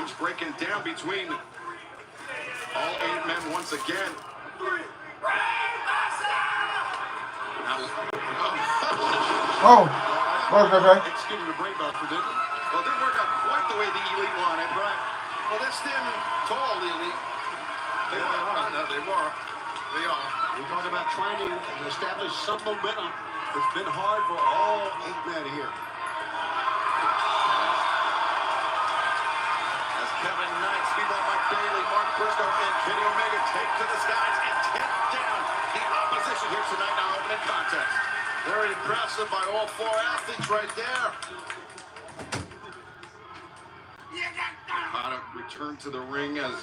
Things breaking down between all 8 men once again. Oh, okay. Executing the brain belt for Diggle. Well, it didn't work out quite the way the Elite wanted, right? Well, they're standing tall, the Elite. They are. No, they were. They are. We're talking about trying to establish some momentum. It's been hard for all 8 men here. As Kevin Knight, Speedball Mike Bailey, Mark Briscoe, and Kenny Omega take to the skies and take down the opposition here tonight in our opening contest. Very impressive by all 4 athletes right there. Okada returned to the ring as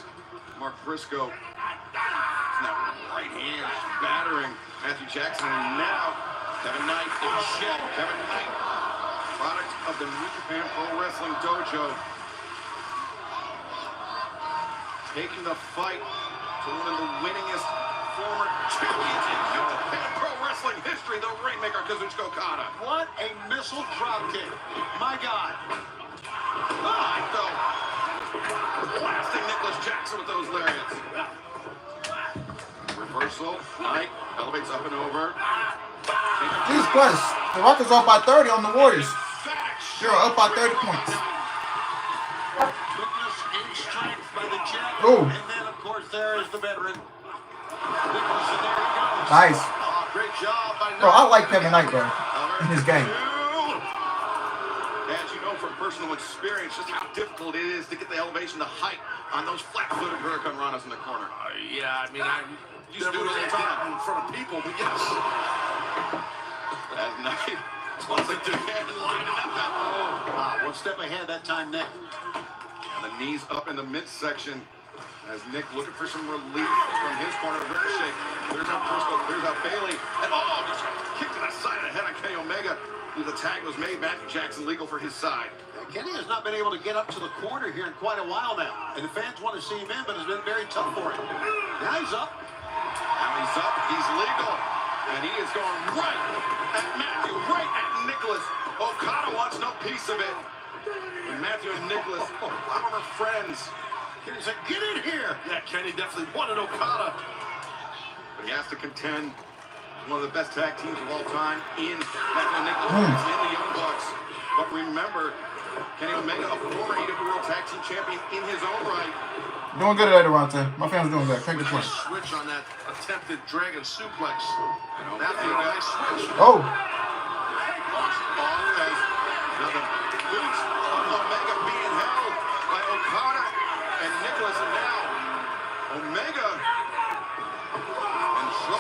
Mark Briscoe, that right hand battering Matthew Jackson, and now Kevin Knight in check. Kevin Knight, product of the New Japan Pro Wrestling Dojo, taking the fight to one of the winningest former champions in New Japan Pro Wrestling history, the Rainmaker Kazuchika Okada. What a missile drop kick. My God. Blasting Nicholas Jackson with those lariats. Reversal. Knight elevates up and over. Jesus Christ. The Rockets up by 30 on the Warriors. They're up by 30 points. Quickness and strength by the Jet. Ooh. And then, of course, there is the veteran. Nicholas, and there he goes. Nice. Great job by Bro, I like Kevin Knight, bro, in his game. As you know from personal experience, just how difficult it is to get the elevation, the height on those flat-footed Hurricane Ranas in the corner. Yeah, I mean, I used to do it all the time in front of people, but yes. As Knight once again lining up that. Wow, one step ahead that time, Nick. And the knees up in the midsection as Nick looking for some relief from his corner. Ricochet. There's out Briscoe, clears out Bailey. And just kick to the side of the head on Kenny Omega. The tag was made. Matthew Jackson legal for his side. Kenny has not been able to get up to the corner here in quite a while now. And the fans want to see him in, but it's been very tough for him. Now he's up. Now he's up. He's legal. And he is going right at Matthew, right at Nicholas. Okada wants no piece of it. And Matthew and Nicholas, former friends. Kenny said, get in here. Yeah, Kenny definitely wanted Okada. But he has to contend one of the best tag teams of all time in Matthew and Nicholas in the Young Bucks. But remember, Kenny Omega, a former AEW World Tag Team Champion in his own right. Doing good at Durante. My family's doing good. Can't complain. Switch on that attempted Dragon Suplex. Matthew, nice switch. Oh. Now the boots of Omega being held by Okada and Nicholas, and now Omega.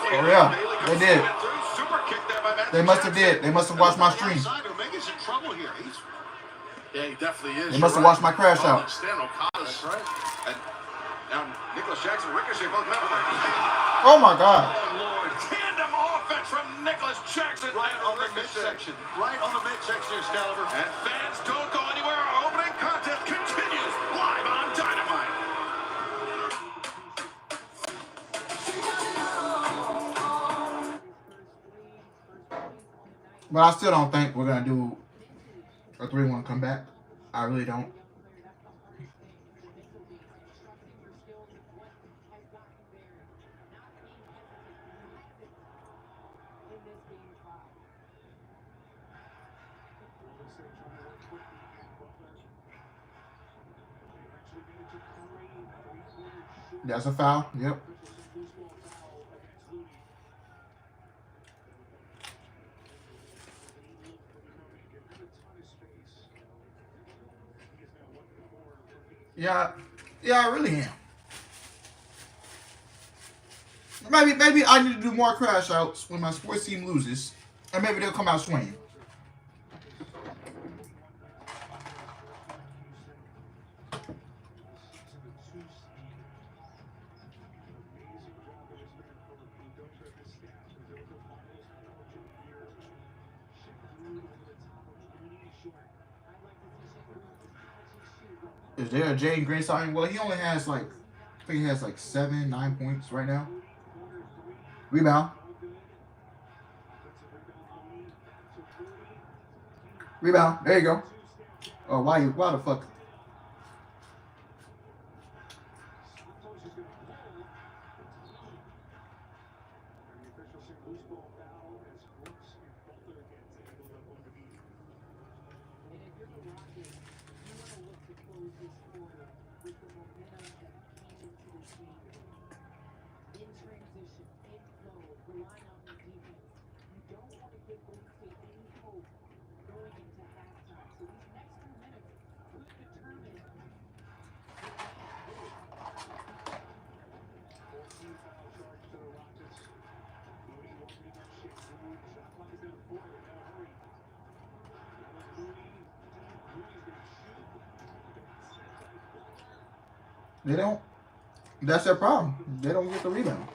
Oh yeah, they did. They must have did. They must have watched my stream. Omega's in trouble here. Yeah, he definitely is. They must have watched my crash out. That's right. And now Nicholas Jackson, Ricochet, both men. Oh my God. Oh Lord, tandem offense from Nicholas Jackson. Right on the midsection. Right on the midsection, Excalibur. And fans don't go anywhere. Our opening contest continues live on Dynamite. But I still don't think we're going to do a 3-1 comeback. I really don't. That's a foul. Yep. Yeah, I really am. Maybe I need to do more crash outs when my sports team loses, and maybe they'll come out swinging. Is there a Jay Green signing? Well, he only has I think he has 7, 9 points right now. Rebound. Rebound. There you go. Oh, why the fuck? They don't. That's their problem. They don't get the rebound.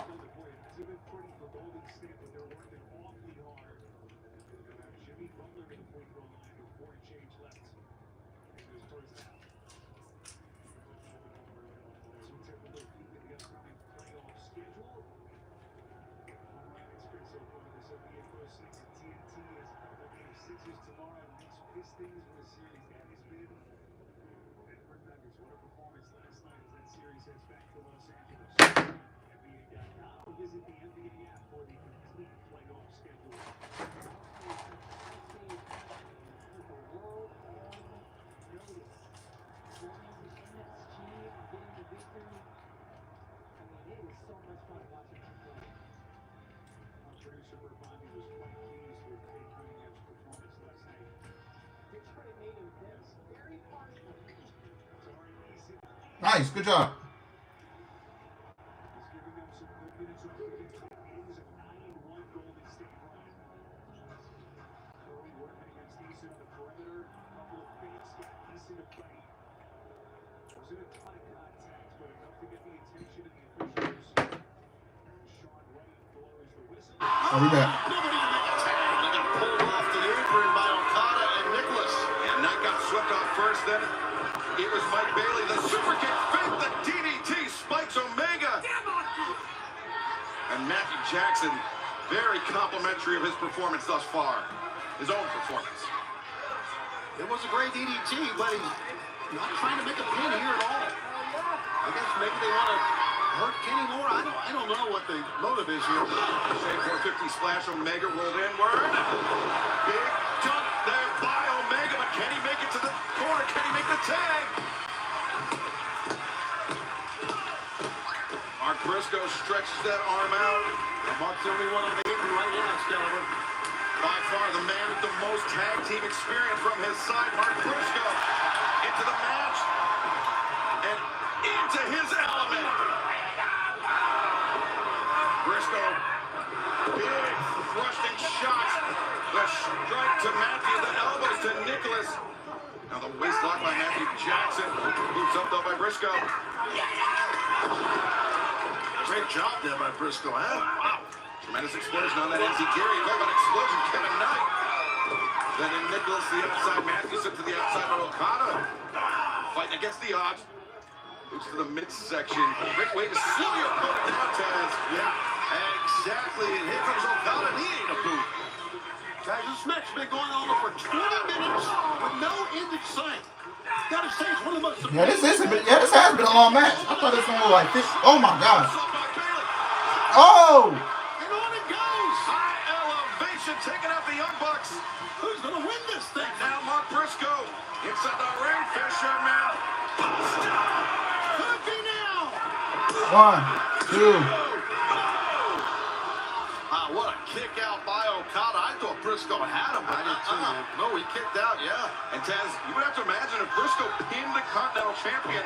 Nice, good job. I'll be back. Nobody to make a tag. They got pulled off the apron by Okada and Nicholas. And Knight got swept off first, then it was Mike Bailey. The super kick fake, the DDT spikes Omega. And Matthew Jackson, very complimentary of his performance thus far. His own performance. It was a great DDT, but he's not trying to make a pin here at all. I guess maybe they want to hurt Kenny more. I don't know what the motive is here. Shea 450 splash, Omega rolled inward. Big dunk there by Omega, but can he make it to the corner? Can he make the tag? Mark Briscoe stretches that arm out. And Mark's the only one on the apron right now, Excalibur. By far the man with the most tag team experience from his side, Mark Briscoe, into the match and into his element. Briscoe, big thrusting shots. The strike to Matthew, the elbows to Nicholas. Now the waist lock by Matthew Jackson. Boots up though by Briscoe. Great job there by Briscoe, huh? Wow. Tremendous explosion on that NZ Gary. Go about explosion, Kevin Knight. Then in Nicholas, the outside. Matthews up to the outside of Okada. Fighting against the odds. Moves to the midsection. Great way to slow your opponent down, Taz. Yeah, exactly. And here comes Okada, and he ain't a boot. Guys, this match has been going on for 20 minutes with no end in sight. Gotta say, it's one of the most... This has been a long match. I thought this one was like this. Oh my god. Oh! And on it goes. High elevation, taking out the Young Bucks. Who's gonna win this thing? Now Mark Briscoe inside the ring. Fisherman. Could be now. 1, 2. What a kick out by Okada. I thought Briscoe had him. I did too, man. No, he kicked out, yeah. And Taz, you would have to imagine if Briscoe pinned the Continental Champion,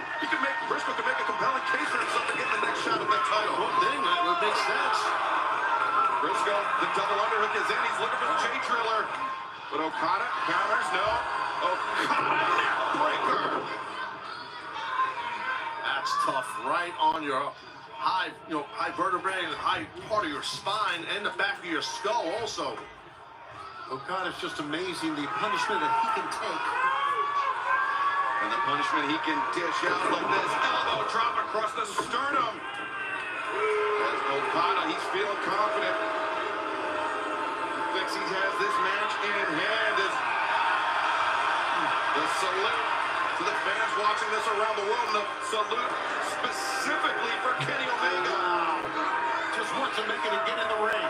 Briscoe could make a compelling case for himself to get the next shot at that title. One thing, that would make sense. Briscoe, the double underhook is in. He's looking for the J-Triller. But Okada counters, no. Okada neck breaker. That's tough. Right on your high vertebrae and high part of your spine and the back of your skull also. Okada's just amazing, the punishment that he can take. And the punishment he can dish out like this. Elbow drop across the sternum. As Okada, he's feeling confident. He thinks he has this match in hand. As the salute to the fans watching this around the world. And the salute specifically for Kenny Omega. Just wants to make it again in the ring.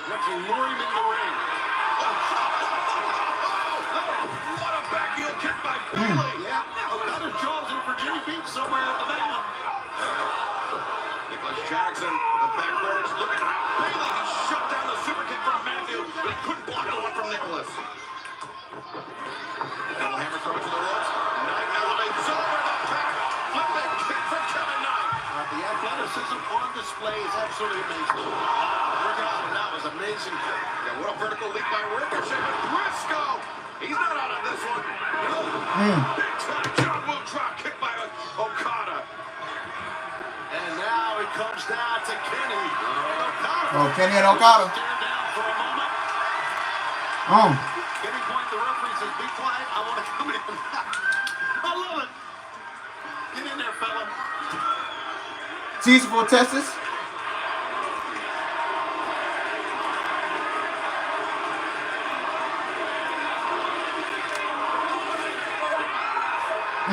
Wants to lure him in the ring. What a back heel kick by Bailey. Yeah, Okada's jaw's in Virginia Beach somewhere at the back. Nicholas Jackson, the backwards, looking at Bailey. He shut down the super kick from Matthew, but he couldn't block the one from Nicholas. Double hammer throw to the ropes. Knight elevates over the back. Flipping kick from Kevin Knight. The athleticism on display is absolutely amazing. That was amazing. Yeah, what a vertical leap by Ricochet, but Briscoe, he's not out of this one. No. Big time John Woo drop kick by Okada. Kenny. Oh, Kenny and Okada. Stare down for a moment. Any point the referee says, be quiet, I want to come in. I love it. Get in there, fella. Teaser for Texas.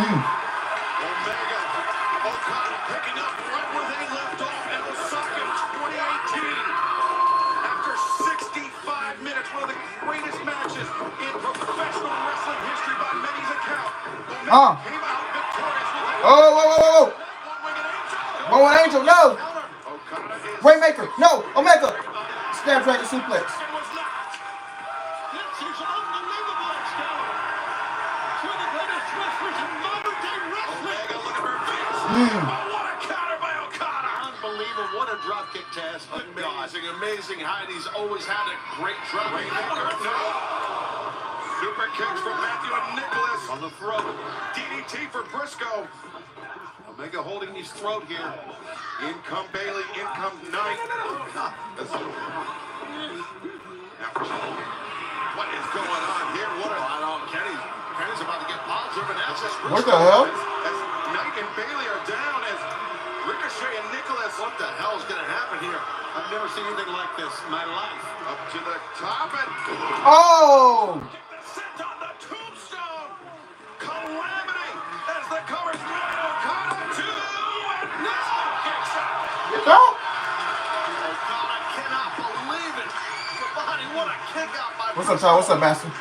Omega, Okada picking up right where they left off in Osaka 2018. After 65 minutes, one of the greatest matches in professional wrestling history by many's account. Omega came out victorious with a Whoa. one-winged angel. Angel, no. Okada is Rainmaker, no. Omega. Snapdragon suplex. and was knocked. This is an unbelievable encounter. Two of the greatest wrestlers in modern day wrestling. Omega, look at her face. Oh, what a counter by Okada. Unbelievable. What a dropkick, Taz. Amazing height. He's always had a great drop. Rainmaker, no. Super kicks from Matthew and Nicholas. On the throat. DDT for Briscoe. Omega holding his throat here. In come Bailey, in come Knight. Now, what is going on here? What a... Kenny's about to get positive and access. What the hell? As Knight and Bailey are down, as Ricochet and Nicholas. What the hell is going to happen here? I've never seen anything like this in my life. Up to the top and Oh. sent on the tombstone. Calamity as the covers Okada two and now kicks out. No. Okada cannot believe it. Somebody, what a kick out by What's up, Ty? What's up, Bastard?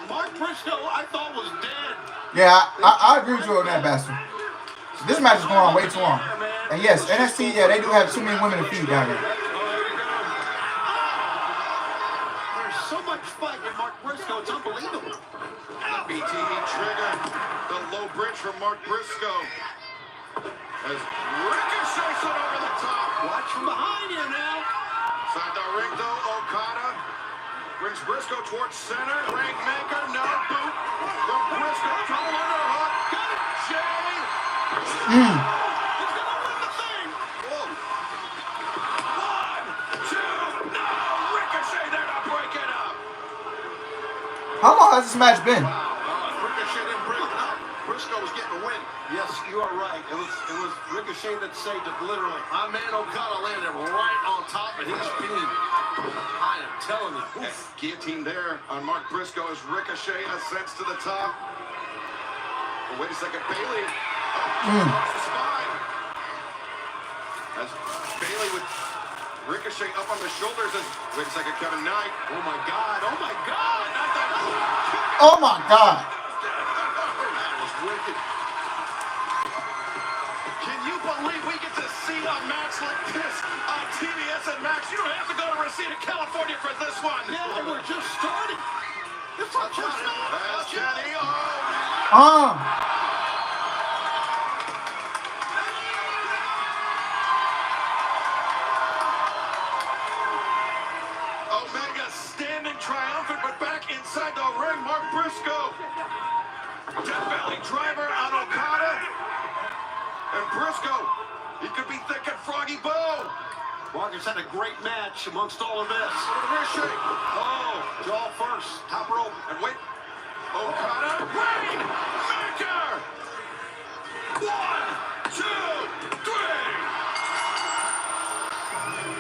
Mark Briscoe, I thought was dead. Yeah, I agree with you on that, Bastard. This match is going on way too long. And yes, NXT, yeah, they do have too many women to feed down there. There's so much fight in Mark Briscoe, it's unbelievable. The BTE trigger. The low bridge from Mark Briscoe. As Ricochet set over the top. Watch from behind here now. Side the ring though, Okada brings Briscoe towards center. Rainmaker, no boot from Briscoe. Double underhook. Got it. Jay. He's gonna win the thing. Whoa. 1, 2, no. Ricochet there to break it up. How long has this match been? Ricochet didn't break it up. Briscoe was getting a win. Yes, you are right. It was Ricochet that saved it, literally. My man Okada landed right on top of his beam. I am telling you. And guillotine there on Mark Briscoe as Ricochet ascends to the top. Oh, wait a second, Bailey. Across the spine. As Bailey with Ricochet up on the shoulders. As, wait a second, Kevin Knight. Oh my God! Oh my God! Not that. Oh my God. That was wicked. Can you believe we get to see a match like this on TBS and Max? You don't have to go to Reseda, California for this one. Yeah, we're just starting. It's not just That's Kenny. Oh. Omega standing triumphant, but back inside the ring, Mark Briscoe. Death Valley driver on Okada. And Briscoe, he could be thinking Froggy Bow. Marcus had a great match amongst all of this. Ricochet. Oh, jaw first, top rope. And wait. Okada. Rainmaker. 1, 2, 3.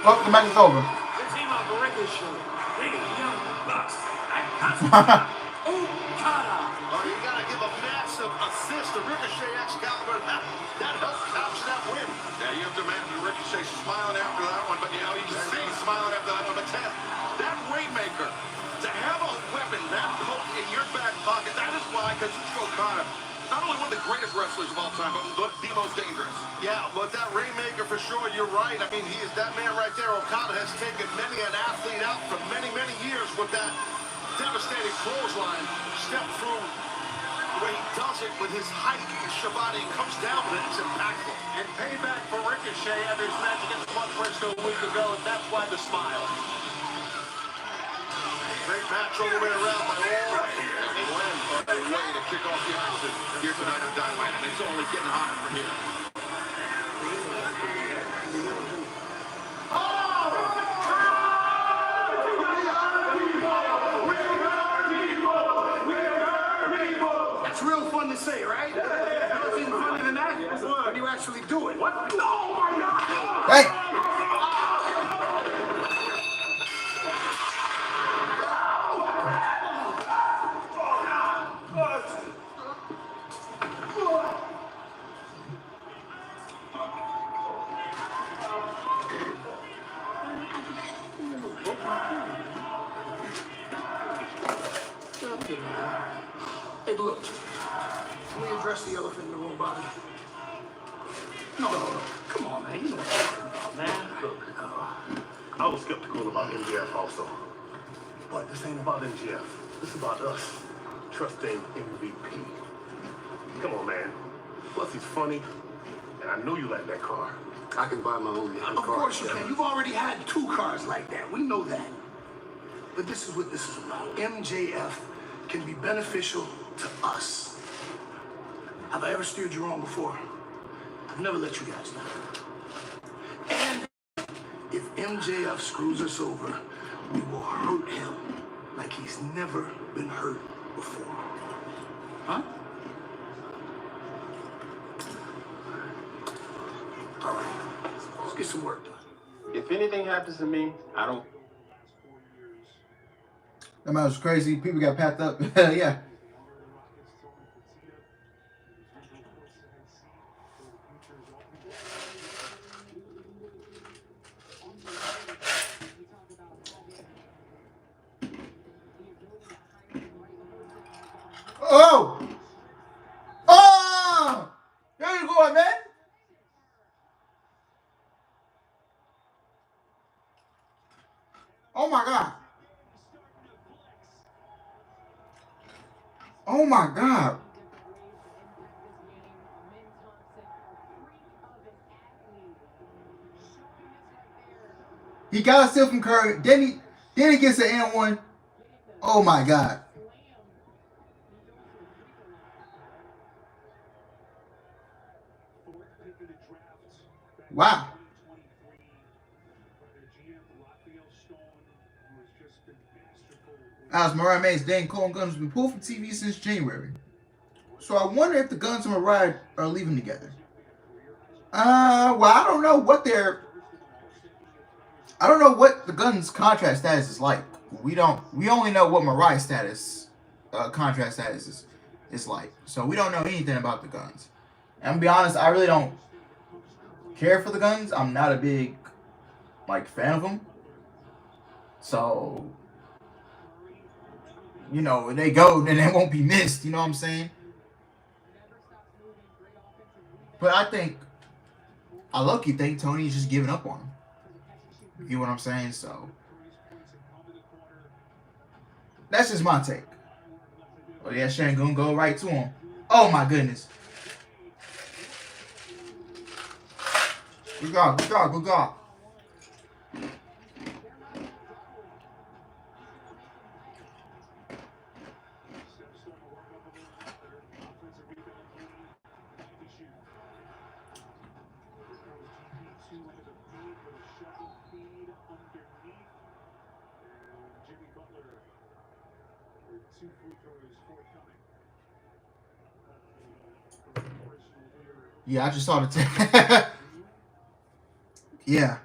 Well, the match is over. The team of Ricochet, the Young Bucks, and Okada. Oh, you gotta give a massive assist to Ricochet Excalibur. That helped capture that win. Yeah, you have to imagine Ricochet smiling after that one, but you know, you see him smiling after that one. But Ted, that Rainmaker, to have a weapon that poke in your back pocket, that is why Kazuchika Okada, not only one of the greatest wrestlers of all time, but the most dangerous. Yeah, but that Rainmaker for sure, you're right. I mean, he is that man right there. Okada has taken many an athlete out for many, many years with that devastating clothesline. Step through the way he does it with his height. Shibata comes down with it. It's impactful. And payback for Ricochet after his match against Mark Briscoe a week ago, and that's why the smile. Great match all the way around by all. Glenn on the way to kick off the action here tonight on Dynamite, and it's only getting hotter from here. to say, right? Nothing funny than that. When you actually do it. What? Oh my God! Hey! Hey, look. Can we address the elephant in the room, Bobby? No. Come on, man. You know what I'm talking about, man. Look, I was skeptical about MJF also. But this ain't about MJF. This is about us trusting MVP. Come on, man. Plus, he's funny. And I know you like that car. I can buy my own car. Of course you can. You've already had 2 cars like that. We know that. But this is what this is about. MJF can be beneficial to us. Have I ever steered you wrong before? I've never let you guys down. And if MJF screws us over, we will hurt him like he's never been hurt before. Huh? All right. Let's get some work done. If anything happens to me, I don't. That man was crazy. People got packed up. Yeah. Oh! Oh! There you go, man. Oh my God. Oh my God. He got a steal from Curry. Then he gets an N1. Oh my God. Wow. As Mariah May's Dan Cole and Guns have been pulled from TV since January. So I wonder if the Guns and Mariah are leaving together. Well, I don't know what the Guns contract status is like. We only know what Mariah's status, contract status is like. So we don't know anything about the Guns. And I'm gonna be honest, I really don't care for the Guns. I'm not a big fan of them. So, when they go, then they won't be missed. You know what I'm saying? But I low-key think Tony's just giving up on him. You get what I'm saying? So, that's just my take. Oh yeah, Shangoon go right to him. Oh my goodness. Good God, good God, good God. Yeah, I just saw the yeah.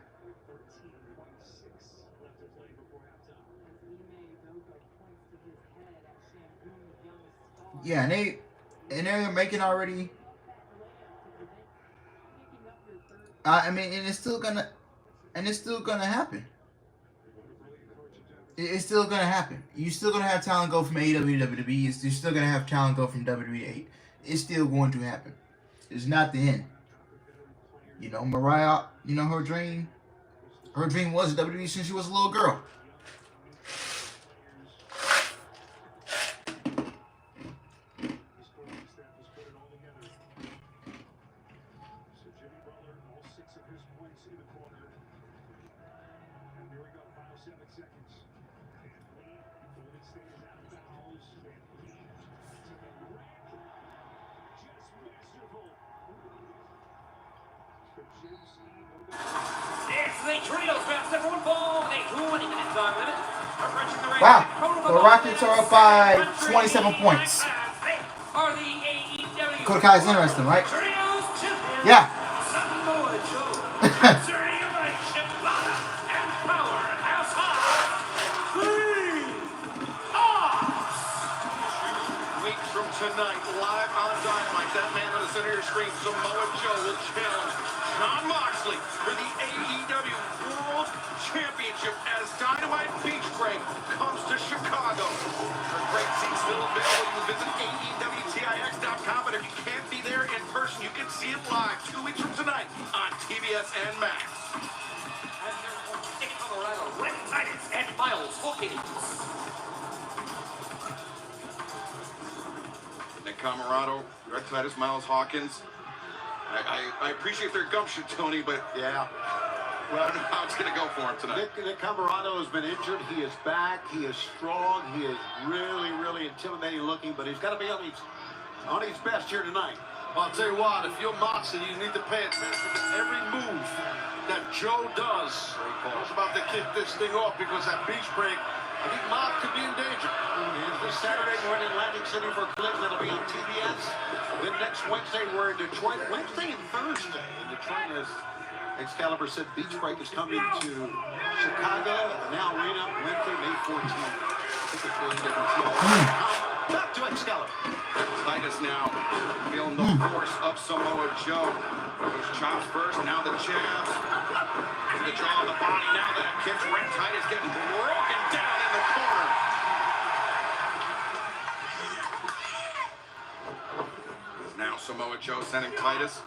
Yeah, and they're making already. I mean, and it's still gonna happen. It's still gonna happen. You're still gonna have talent go from AEW to WWE. You're still gonna have talent go from WWE to 8. It's still going to happen. It's not the end. Mariah, her dream was WWE since she was a little girl. Wow, the Rockets are up by 27 points. Are the AEW Dakota Kai is interesting, right? Yeah. Weeks from tonight, live on Dynamite, that man on the center of your screen, Samoa Joe, will challenge Jon Moxley for the AEW World Championship as Dynamite Beach Break comes to Chicago. For great seats still available, you can visit AEWTIX.com, but if you can't be there in person, you can see it live 2 weeks from tonight on TBS and Max. In Colorado, Red Titus and Miles Hawkins. Nick Camarado, Red Titus, Miles Hawkins. I appreciate their gumption, Tony, but Yeah. I don't know how it's going to go for him tonight. Nick Camarado has been injured. He is back. He is strong. He is really, really intimidating looking, but he's got to be on his best here tonight. Well, I'll tell you what, if you're Moxley, you need to pay attention to every move that Joe does. Joe's about to kick this thing off because that beach break, I think Mox could be in danger. This Saturday, we're in Atlantic City for Clips. That'll be on TBS. Then next Wednesday, we're in Detroit. Wednesday and Thursday in Detroit, as Excalibur said, Beach Break is coming to Chicago, the Now Arena, Wednesday, May 14th. Back to Excalibur. Titus now feeling the force of Samoa Joe. Those chops first, now the jabs. The jaw of the body, now that kicks. Red Titus getting broken down in the corner. Now Samoa Joe sending Titus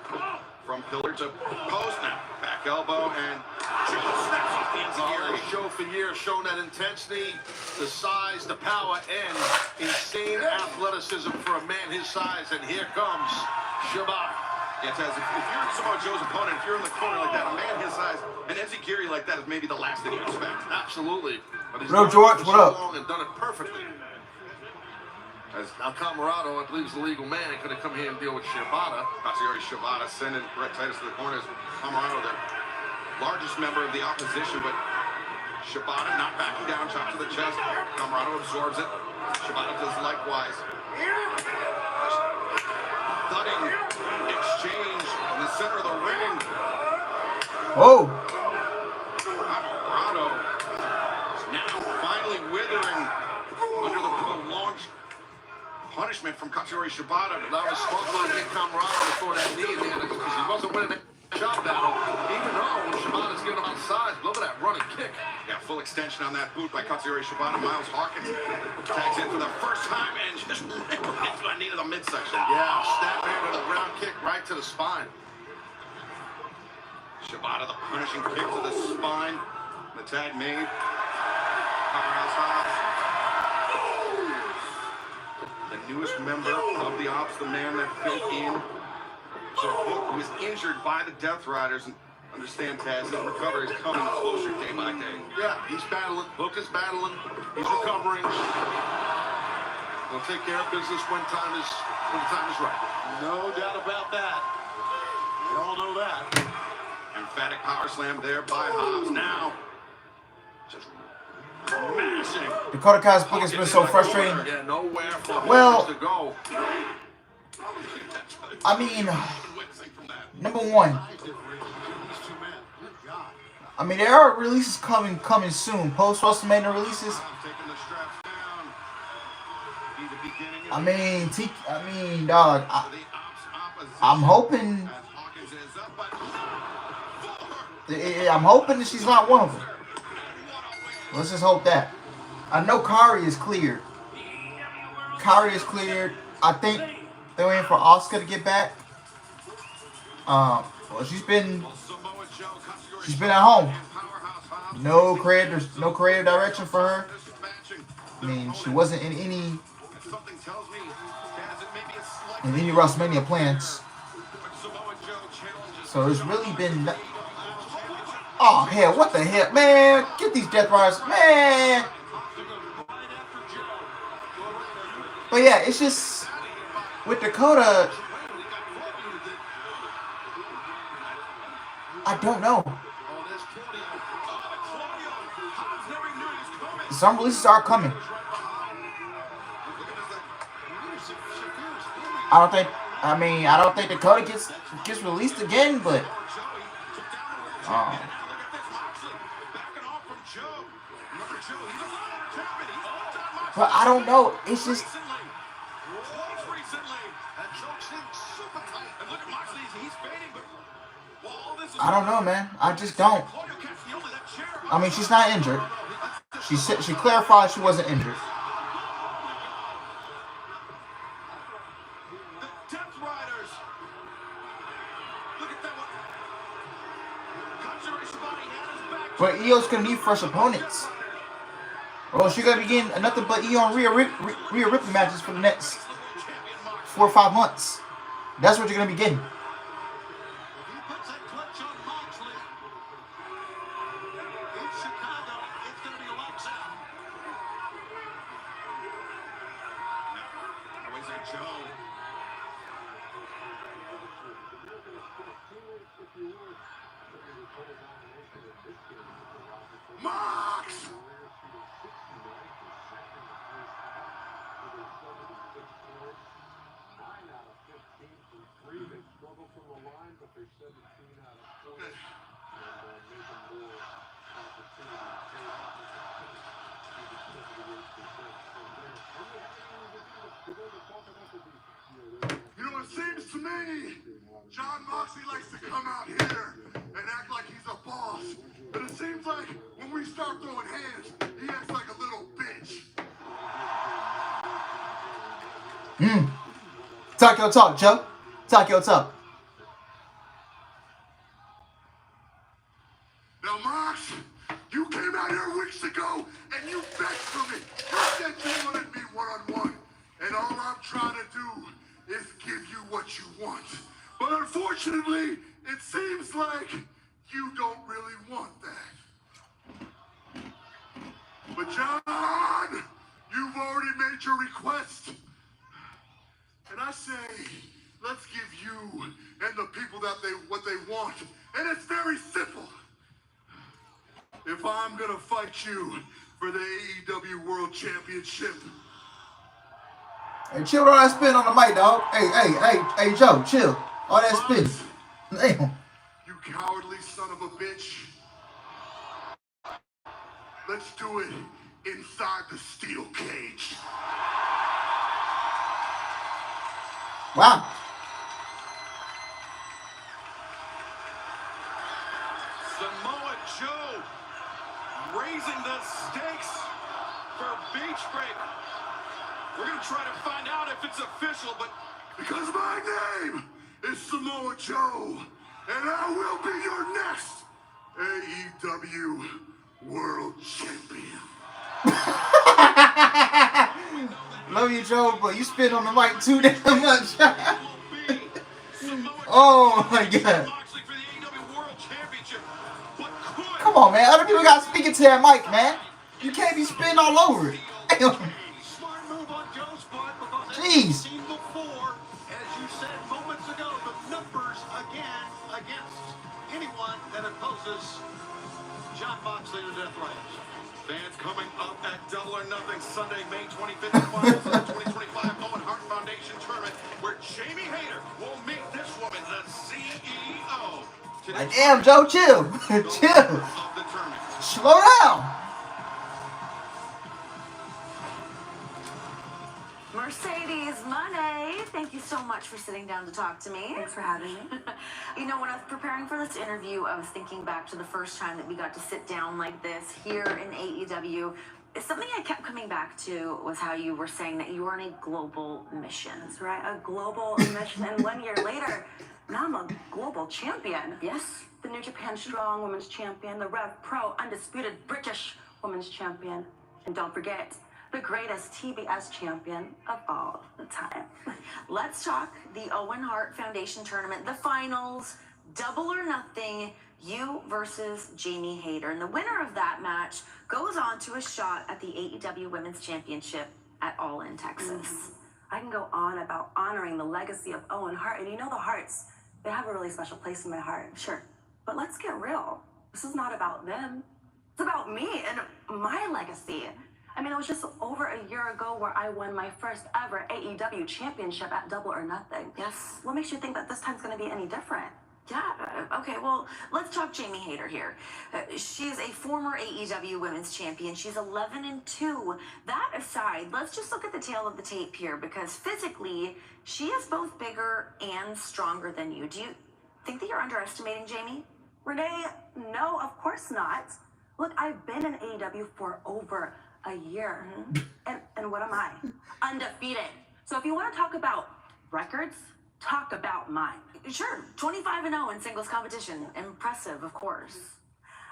from pillar to post. Now back elbow, and Joe snaps off the insecurity. Joe for years shown that intensity, the size, the power, and insane athleticism for a man his size. And here comes Shibata. Yeah, Taz, if you're Samoa Joe's opponent, if you're in the corner like that, a man his size, an enziguri like that is maybe the last thing you expect. Absolutely. But he's What up, done George? it for What so up? long and done it perfectly. As Now Camarado, I believe, is the legal man, could have come here and deal with Shibata. Katsuyori Shibata sending Red Titus to the corner. As Camarado, the largest member of the opposition, but Shibata not backing down, chop to the chest. Camarado absorbs it. Shibata does likewise. Thudding exchange in the center of the ring. Oh. Camarado is now finally withering under the prolonged punishment from Katsuyori Shibata. That was smart by Nick Camarado before that knee in there because he wasn't winning that shot battle. Even though Shibata's giving him outside, look at that running kick. Yeah, full extension on that boot by Katsuyori Shibata. Miles Hawkins tags in for the first time and just into a knee to the midsection. Yeah, snap hand and a ground kick right to the spine. Shibata, the punishing kick to the spine. The tag made. Powerhouse Hobbs. The newest member of the Ops, the man that fit in. So Hook was injured by the Death Riders. And understand, Taz, his recovery is coming closer day by day. Yeah, he's battling. Hook is battling. He's recovering. He'll take care of business when the time is right. No doubt about that. We all know that. Emphatic power slam there by Hobbs. Now, just mashing. Dakota Kai's book has been so frustrating. Yeah, nowhere for Well, to go. I mean, number one, I mean, there are releases coming soon. Post WrestleMania releases. Taking the straps down. Be the beginning of I mean, dog. the Ops opposition. I'm hoping. As Hawkins is up, but I'm hoping that she's not one of them. Let's just hope that. I know Kari is cleared. Kari is cleared. I think they're waiting for Asuka to get back. Well, she's been Samoa Joe, Katsuyori at home. Powerhouse Hobbs. No creative direction for her. I mean, she wasn't in any Something tells me, Taz, it may be a slight WrestleMania plans. Samoa Joe challenges. So it's really been. Oh hell! What the hell, man? Get these Death Riders, man. But yeah, it's just with Dakota. I don't know. Some releases are coming. I I mean, I don't think Dakota gets released again, but but I don't know. It's just I don't know, man. I just don't. I mean, she's not injured. She clarified she wasn't injured. But Io's gonna need fresh opponents. Well, she's gonna be getting nothing but Io and Rhea Ripley matches for the next 4 or 5 months. That's what you're gonna be getting. You know, it seems to me John Moxley likes to come out here and act like he's a boss. But it seems like when we start throwing hands, he acts like a little bitch. Talk your talk, Joe. Talk your talk. Now, Mox, you came out here weeks ago and you begged for me. You said you wanted me one-on-one. And all I'm trying to do is give you what you want. But unfortunately, it seems like you don't really want that. But John, you've already made your request. And I say, let's give you and the people what they want. And it's very simple. If I'm gonna fight you for the AEW World Championship. Hey, chill all that spin on the mic, dog. Hey, Joe, chill. All that spin. Damn. You cowardly son of a bitch. Let's do it inside the steel cage. Wow. Samoa Joe raising the stakes for Beach Break. We're going to try to find out if it's official, but because my name is Samoa Joe, and I will be your next AEW World Champion. Love you, Joe, but you spit on the mic too damn much. Oh my god. Come on, man. Other people got to speak into that mic, man. You can't be spitting all over it. Jeez. As you said moments ago, the numbers again against anyone that opposes John Moxley to Death Riders. fans coming up at Double or Nothing Sunday, May 25th, the finals of the 2025 Owen Hart Foundation Tournament, where Jamie Hayter will meet this woman, the CEO. Like, damn, Joe, chill. Chill. Slow down. Mercedes Money, thank you so much for sitting down to talk to me. Thanks for having me. You know, when I was preparing for this interview, I was thinking back to the first time that we got to sit down like this here in AEW. Something I kept coming back to was how you were saying that you were on a global mission. That's right, a global mission. And 1 year later, now I'm a global champion. Yes. The New Japan Strong Women's Champion, the Rev Pro Undisputed British Women's Champion. And don't forget, the greatest TBS champion of all the time. Let's talk the Owen Hart Foundation Tournament, the finals, Double or Nothing, you versus Jamie Hayter. And the winner of that match goes on to a shot at the AEW Women's Championship at All In Texas. I can go on about honoring the legacy of Owen Hart. And you know the Harts, they have a really special place in my heart. Sure. But let's get real. This is not about them. It's about me and my legacy. I mean, it was just over a year ago where I won my first ever AEW championship at Double or Nothing. Yes. What makes you think that this time's going to be any different? Yeah, okay, well, let's talk Jamie Hayter here. She's a former AEW Women's Champion. She's 11-2. That aside, let's just look at the tail of the tape here, because physically, she is both bigger and stronger than you. Do you think that you're underestimating Jamie? Renee, no, of course not. Look, I've been in AEW for over a year. And what am I? Undefeated. So if you want to talk about records, talk about mine. Sure, 25-0 in singles competition. Impressive, of course.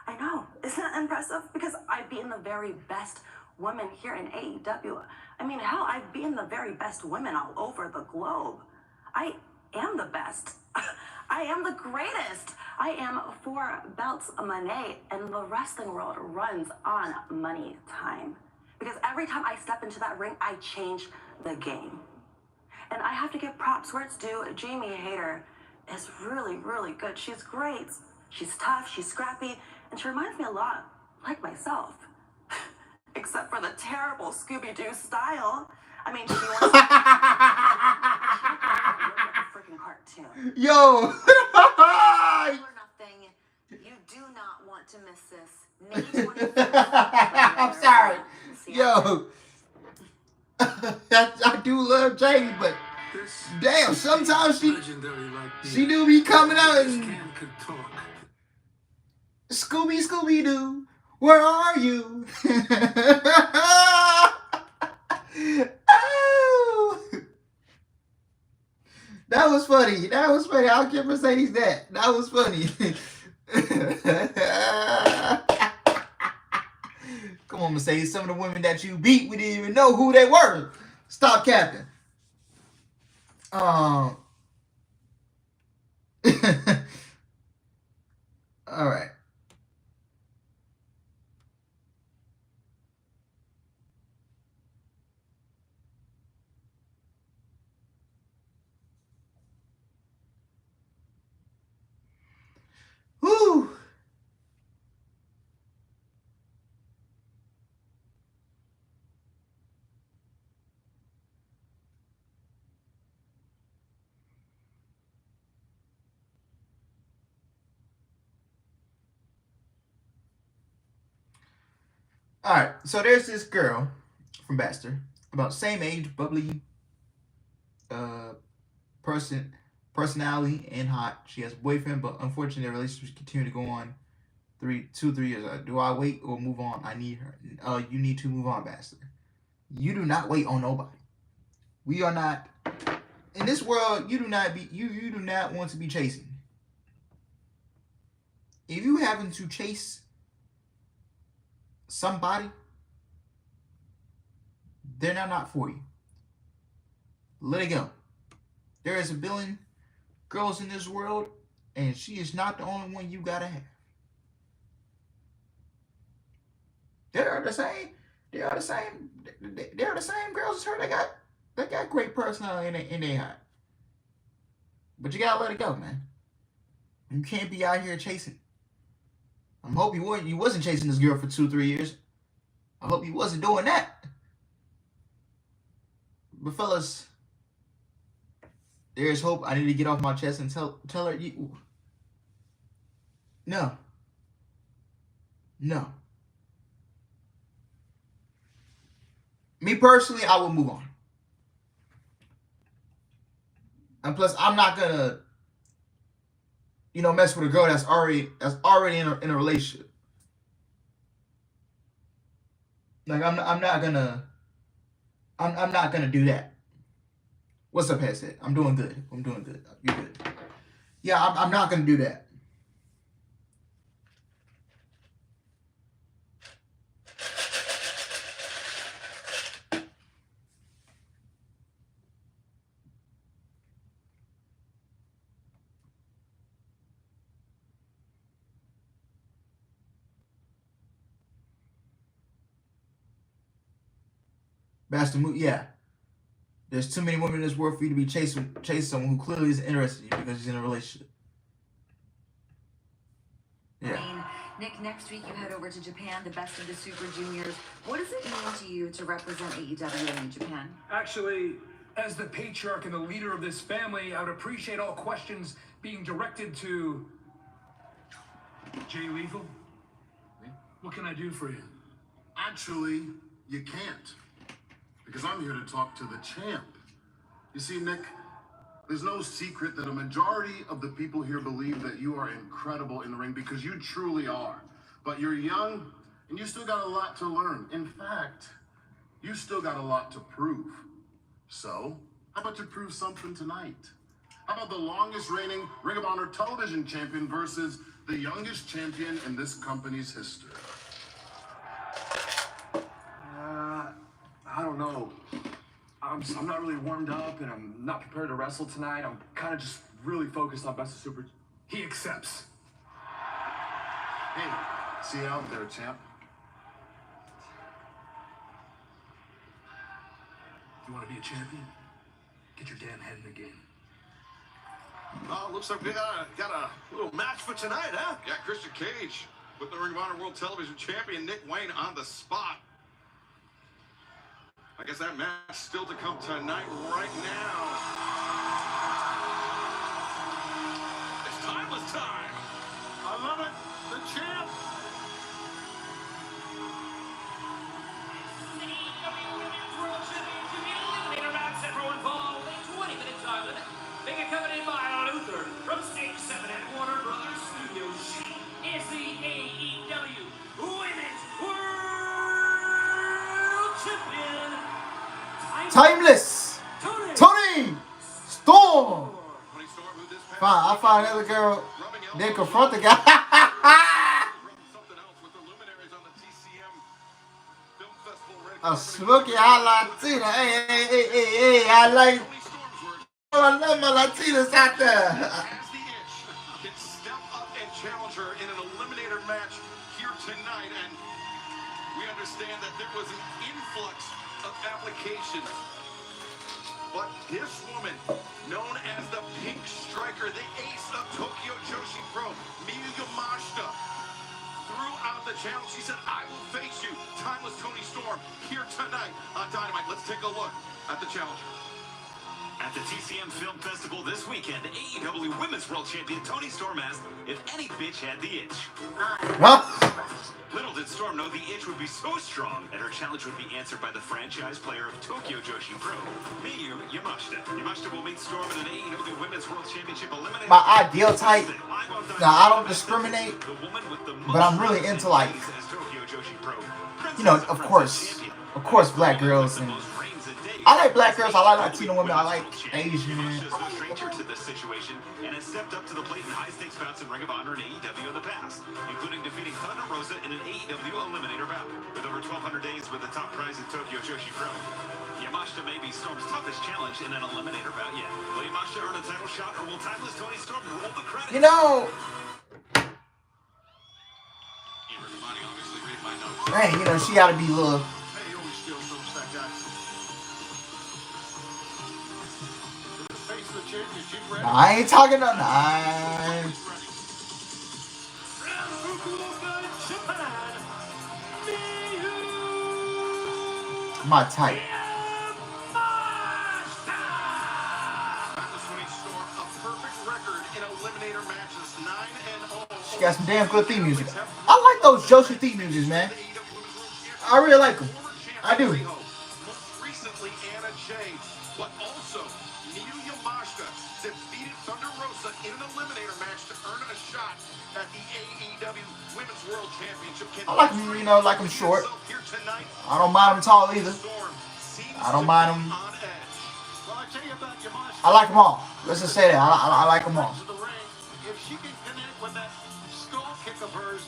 I know. Isn't that impressive? Because I've beaten the very best women here in AEW. I mean, hell, I've beaten the very best women all over the globe. I am the best. I am the greatest. I am 4 belts money, and the wrestling world runs on money time. Because every time I step into that ring, I change the game. And I have to give props where it's due. Jamie Hayter is really, really good. She's great. She's tough, she's scrappy, and she reminds me a lot like myself. Except for the terrible Scooby-Doo style. I mean, she wants a freaking cartoon. Yo! Or Nothing. You do not want to miss this. May 25th. I'm sorry. Yo. I do love Jamie, but damn, sometimes she do be coming out and Scooby-Doo, where are you? Oh. That was funny. I'll give Mercedes that. That was funny. Come on, Mercedes. Some of the women that you beat, we didn't even know who they were. Stop capping. All right. Whew. All right, so there's this girl from Baxter, about same age, bubbly, personality, and hot. She has a boyfriend, but unfortunately, their relationships continue to go on 3 years. Do I wait or move on? I need her. You need to move on, Baxter. You do not wait on nobody. We are not in this world. You do not want to be chasing. If you happen to chase somebody, they're not for you. Let it go. There is a billion girls in this world, and she is not the only one you gotta have. They're the same girls as her. They got great personality in their heart. But you gotta let it go, man. You can't be out here chasing. I hope you wasn't chasing this girl for 2-3 years. I hope you wasn't doing that. But fellas, there is hope. I need to get off my chest and tell her no. Me personally, I will move on. And plus, I'm not gonna, mess with a girl that's already in a relationship. Like I'm not gonna do that. What's up, headset? I'm doing good. You're good. Yeah, I'm not gonna do that. Bastard move, yeah. There's too many women in this world for you to be chasing someone who clearly isn't interested in you because he's in a relationship. Yeah. I mean, Nick, next week you head over to Japan, the Best of the Super Juniors. What does it mean to you to represent AEW in Japan? Actually, as the patriarch and the leader of this family, I would appreciate all questions being directed to Jay Lethal. What can I do for you? Actually, you can't. Because I'm here to talk to the champ. You see, Nick, there's no secret that a majority of the people here believe that you are incredible in the ring because you truly are. But you're young and you still got a lot to learn. In fact, you still got a lot to prove. So, how about you prove something tonight? How about the longest reigning Ring of Honor television champion versus the youngest champion in this company's history? I don't know. I'm not really warmed up, and I'm not prepared to wrestle tonight. I'm kind of just really focused on Best of Super. He accepts. Hey, see you out there, champ. You want to be a champion? Get your damn head in the game. Well, looks like we got a little match for tonight, huh? Yeah, Christian Cage with the Ring of Honor World Television Champion Nick Wayne on the spot. I guess that match still to come tonight right now. It's timeless time. I love it. The champ. The AEW Women's World Championship Eliminator match. Everyone involved with a 20-minute time limit. Being accompanied by Luther from Stage 7 at Warner Brothers Studios. She is the AEW Women's World Champion. Timeless. Tony Storm. Fine, I'll find another girl. Then confront the guy. A smoky Latina. Hey, I like. Oh, I love my Latinas out there. Has the itch, can step up and challenge her in an eliminator match here tonight, and we understand that there was an influx of applications. But this woman, known as the Pink Striker, the ace of Tokyo Joshi Pro, Miyu Yamashita, threw out the challenge. She said, I will face you, Timeless Tony Storm, here tonight on Dynamite. Let's take a look at the challenger. At the TCM Film Festival this weekend, AEW Women's World Champion Toni Storm asked if any bitch had the itch. What? Little did Storm know the itch would be so strong that her challenge would be answered by the franchise player of Tokyo Joshi Pro, Miyu Yamashita. Yamashita will meet Storm in an AEW Women's World Championship eliminator. My ideal type. Now I don't discriminate, but I'm really into like, you know, of course, black girls and. I like black girls, I like Latino women, I like Asian. No stranger to this situation and has stepped up to the plate in high-stakes bouts in Ring of Honor and AEW in the past, including defeating Thunder Rosa in an AEW eliminator bout. With over 1,200 days with the top prize in Tokyo Joshi Pro, Yamashita may be Storm's toughest challenge in an eliminator bout yet. Will Yamashita earn a title shot, or will Timeless Toni Storm roll the credits? You know, hey, you know, she gotta be a little. Hey, you always steal those that guys. I ain't talking no nine. My type. She got some damn good theme music. I like those Joshi theme music, man. I really like them. I do. Recently, Anna Jay, but also Miyu Yamashita defeated Thunder Rosa in an eliminator match to earn a shot at the AEW Women's World Championship. I like them, you know, like them short. I don't mind them tall either. I don't mind them. I like them all. Let's just say that. I like them all. If she can connect with that skull kick of hers,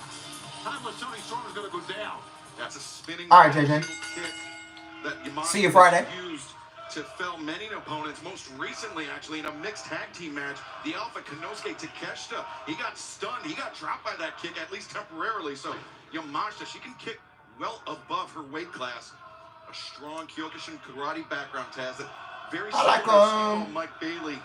Timeless Toni Storm is going to go down. That's a spinning. All right, JJ. Kick that Yamashita See you Friday. Used to fell many opponents, most recently actually in a mixed tag team match, the Alpha Konosuke Takeshita. He got stunned. He got dropped by that kick, at least temporarily. So Yamashita, she can kick well above her weight class. A strong Kyokushin karate background, Taz. That very I like similar to Mike Bailey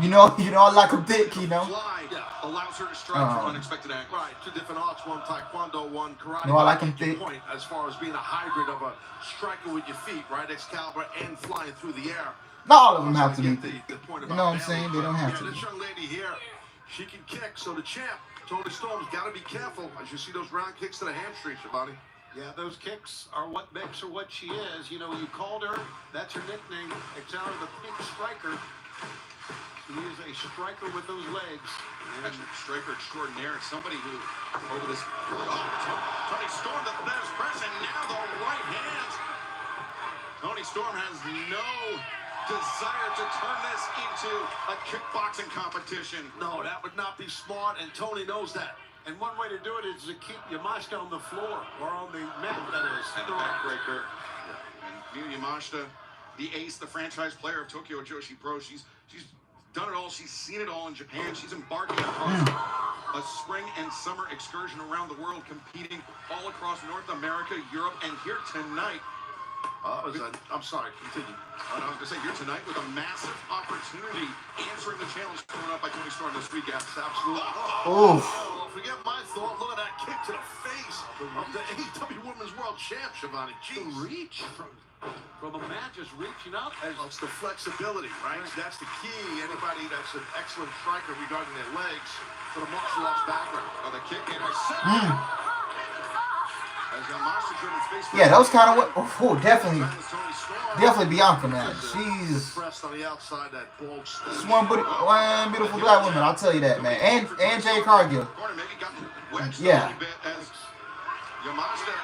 You know, I like him thick. You know. Fly allows her to strike from unexpected angles. Right, two different arts, one taekwondo, one karate. No, I like him get your thick. point as far as being a hybrid of a striker with your feet, right, Excalibur, and flying through the air. Not all of them have to I be get thick. the point You know about what I'm saying? They don't have to. this young lady here, she can kick. So the champ, Tony Storm's got to be careful as you see those round kicks to the hamstring, Shivani. Yeah, those kicks are what makes her what she is. You know, you called her, that's her nickname, Excalibur the Pink Striker. She is a striker with those legs. And striker extraordinaire, somebody who over this. Tony Storm, there's press, and now the right hands. Tony Storm has no desire to turn this into a kickboxing competition. No, that would not be smart, and Tony knows that. And one way to do it is to keep Yamashita on the floor, or on the mat, that is. And the backbreaker. And Miyu Yamashita, the ace, the franchise player of Tokyo Joshi Pro. She's done it all. She's seen it all in Japan. She's embarking on a spring and summer excursion around the world, competing all across North America, Europe, and here tonight. I'm sorry, continue. I was going to say, here tonight with a massive opportunity answering the challenge thrown up by Tony Storm this week. Absolutely. Oh. Oh, forget my thought. Look at that kick to the face of the AEW Women's World Champ, Shivani. The reach from the mat, just reaching up. It's the flexibility, right? That's the key. Anybody that's an excellent striker regarding their legs for the martial arts background. The kick intercept. As Yamashita turned his face. Yeah, that was kind of what. Oh, definitely Bianca, man. She's pressed on the outside, that bulge. one beautiful black woman. I'll tell you that, man. And Jay Cargill. Corner maybe got wedged a Yeah. little bit as Yamashita.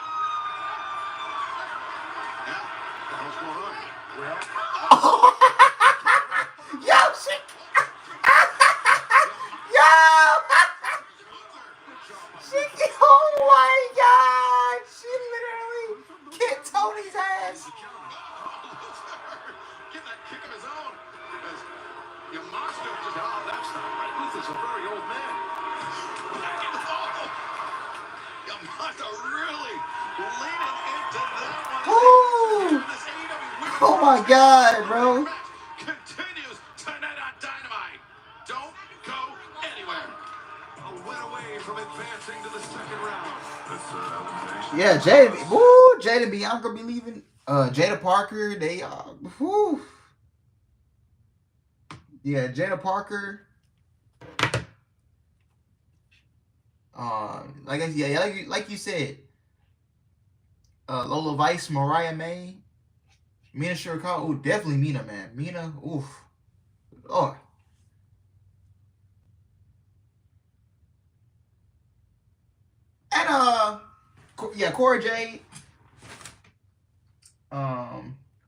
Now, what's going on? Well, Yo, shit. Yo. Oh my God. She literally kicked Tony's ass. Get that kick of his own. As Yamashita just, That's not right. Luther's a very old man. Yamashita really leaning into that one. Ooh. This AEW Oh my God, bro. continues tonight on Dynamite. Don't go anywhere. A win away from advancing to the second round. Yeah, Jada and Bianca be leaving. Jada Parker, they whoo. Yeah, Jada Parker. Like you said, Lola Vice, Mariah May, Mina Shirakawa. Oh, definitely Mina, man. Mina, oof. Oh. And yeah, Cora Jade.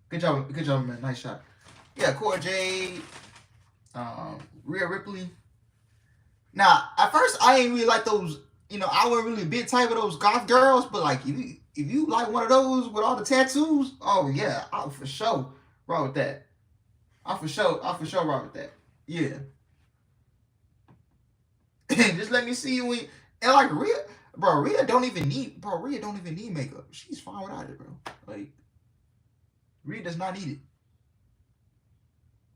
Good job, man. Nice shot. Yeah, Cora Jade. Rhea Ripley. Now, at first, I ain't really like those. You know, I wasn't really a big type of those goth girls, but like if you like one of those with all the tattoos, oh yeah, I for sure roll with that. I for sure roll with that. Yeah. Just let me see you when and like Rhea don't even need makeup. She's fine without it, bro. Like Rhea does not need it.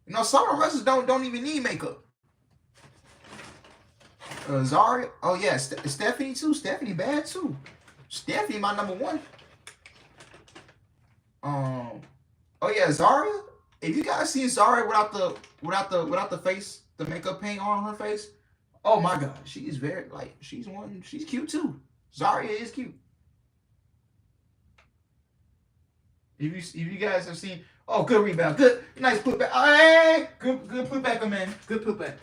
You know, some of the wrestlers don't even need makeup. Zarya, oh yeah, Stephanie too. Stephanie bad too. Stephanie my number one. Oh yeah, Zarya. If you guys see Zarya without the face, the makeup paint on her face, oh my God, she is very she's cute too. Zarya is cute. If you guys have seen, oh good rebound, good nice putback, hey, good putback, man, good putback.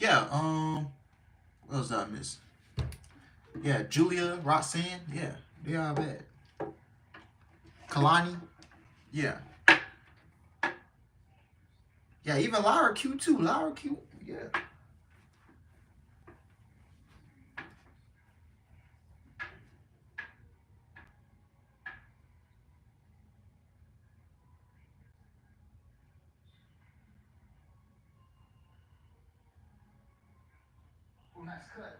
Yeah, what else did I miss? Yeah, Julia, Roxanne, yeah, they are bad. Kalani, yeah. Yeah, even Lyra Q too. Lyra Q, yeah. Oh, nice cut.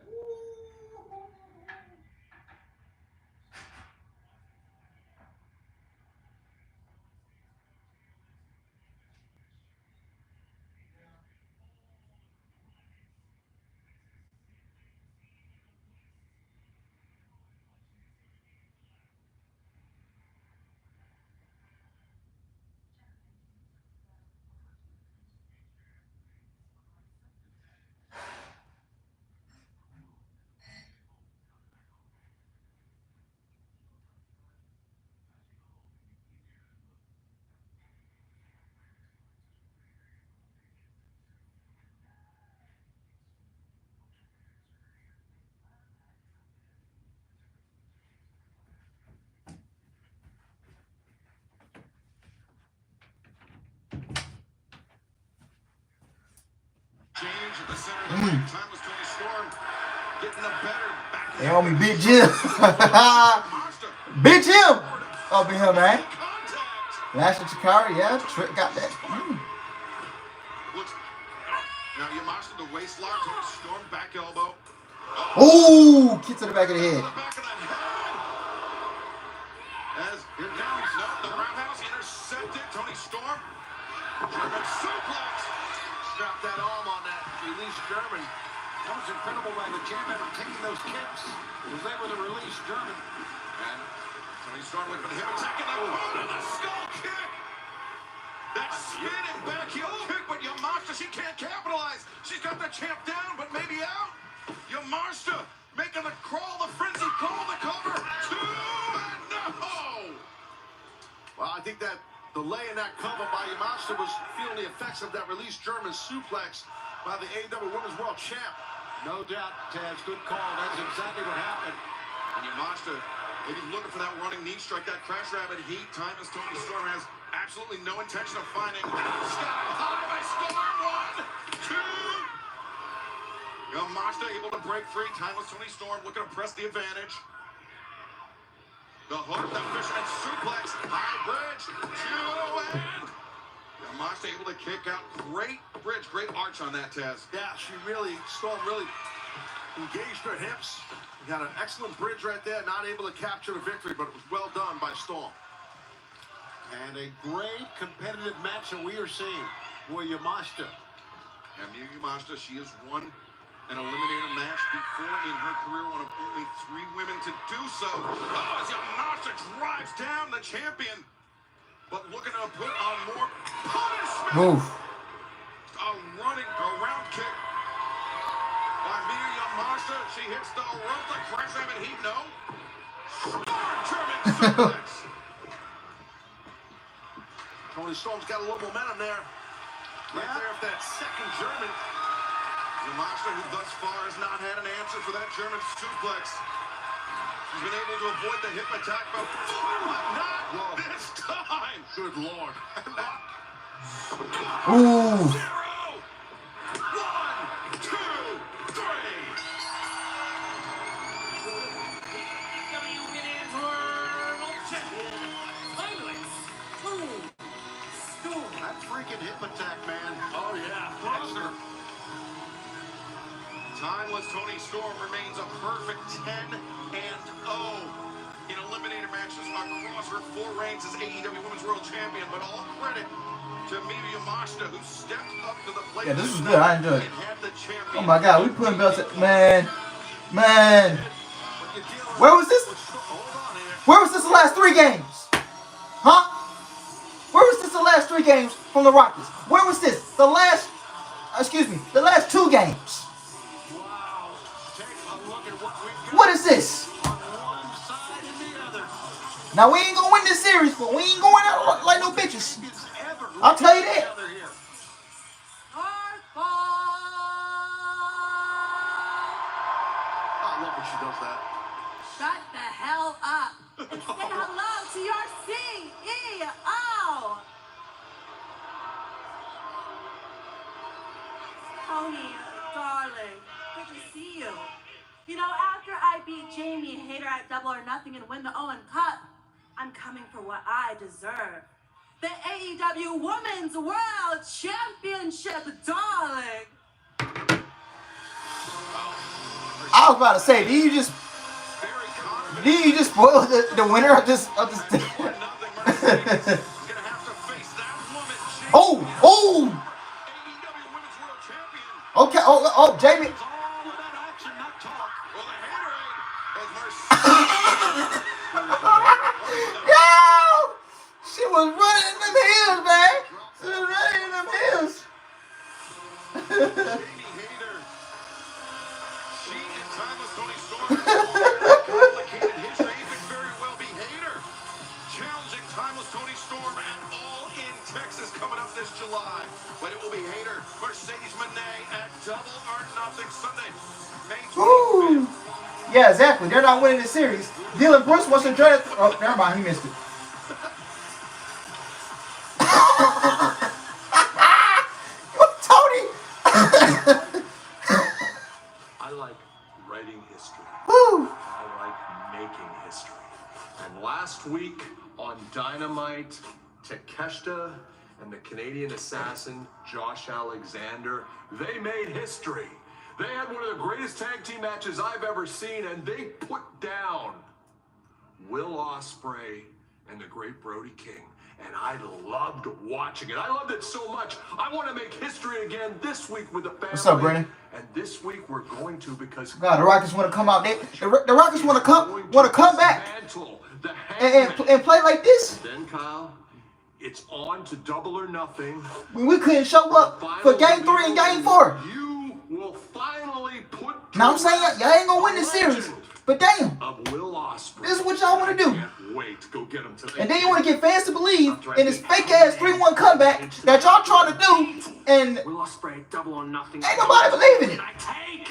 Change at the center of the ring. Time was Tony Storm getting the better back. They on me, Big Jim. Big Jim up in here, man. Lashley Chikara, yeah. Trick got that. Now Yamashita the waist lock, Tony Storm back elbow. Ooh, kick to the back of the head. As here comes the roundhouse intercepted. Tony Storm. German suplex. Strapped that arm on that release German. That was incredible by the champion taking those kicks. He was able to release German. And Tony Storm looking for the hip attack and the boot and the skull kick. That spinning back heel kick, but Yamashita, she can't capitalize. She's got the champ down, but maybe out. Yamashita making the crawl, the frenzy call, the cover. 2 and no. Well, I think that delay in that cover by Yamashita was feeling the effects of that release German suplex by the AEW Women's World Champ. No doubt, Taz, good call. That's exactly what happened. And Yamashita maybe looking for that running knee strike, that crash rabbit heat. Time as Tony Storm has absolutely no intention of finding. Sky high by Storm. 1, 2. Yamashita able to break free. Timeless Tony Storm looking to press the advantage. The hook, the fisherman suplex, high bridge, 2 and Yamashita able to kick out. Great bridge, great arch on that, Taz. Yeah, Storm really engaged her hips. Got an excellent bridge right there, not able to capture the victory, but it was well done by Storm. And a great competitive match that we are seeing for Yamashita. And Yamashita, she has won an eliminator match before in her career, one of only 3 women to do so. Oh, as Yamashita drives down the champion, but looking to put on more punishment. Move. A round kick by Miyu Yamashita. She hits the rope, the crash rabbit heat, no. German suplex. Tony Storm's got a little momentum there. Right there with that second German. Yamashita, who thus far has not had an answer for that German suplex. She's been able to avoid the hip attack, but not this time. Good Lord. Ooh. 0. 1, 2, 3. That freaking hip attack, man. Oh, yeah. Monster. Timeless Tony Storm remains a perfect 10-0 in eliminator matches across her 4 reigns as AEW Women's World Champion. But all credit to Miyu Yamashita, who stepped up to the plate. Yeah, this is good. I enjoy it. And had the Oh champion. my God, we putting belts at, man. Where was this? Where was this the last 3 games? Huh? Where was this the last 3 games from the Rockets? Where was this? The last 2 games. Wow. Take a look at what we've got. What is this? On one side and the other. Now we ain't gonna win this series, but we ain't going out like no bitches. It's ever. I'll tell you that. love when she does that. Shut the hell up and say hello to your CEO. Tony, darling, good to see you. You know, after I beat Jamie Hayter at Double or Nothing and win the Owen Cup, I'm coming for what I deserve. The AEW Women's World Championship, darling. I was about to say, did you just spoil the winner of this Oh! Okay, oh, Jamie. Yo! She was running in them hills, man. She was running in them hills. She and timeless Tony Storm complicated history. It could very well be Hayter challenging timeless Tony Storm at All in Texas coming up this July. But it will be Hayter, Mercedes Moné at Double or Nothing Sunday, May 25th. Yeah, exactly. They're not winning the series. Dylan Bruce wants to join it. Oh, never mind. He missed it. Tony! I like writing history. Woo! I like making history. And last week on Dynamite, Takeshita and the Canadian assassin, Josh Alexander, they made history. They had one of the greatest tag team matches I've ever seen, and they put down Will Ospreay and the great Brody King. And I loved watching it. I loved it so much. I want to make history again this week with the family. What's up, Brennan? And this week we're going to because God, the Rockets want to come out. The Rockets want to come back and play like this. Then Kyle, it's on to Double or Nothing. When we couldn't show up for Game 3 and Game 4. You will finally put. Now I'm saying y'all ain't gonna win this series, but damn, of Will Ospreay. this is what y'all want to do. Can't wait to go get him today. And then you want to get fans to believe in this fake ass 3-1 comeback that y'all trying to do, and Will Ospreay, Double or Nothing. ain't nobody believing it. I take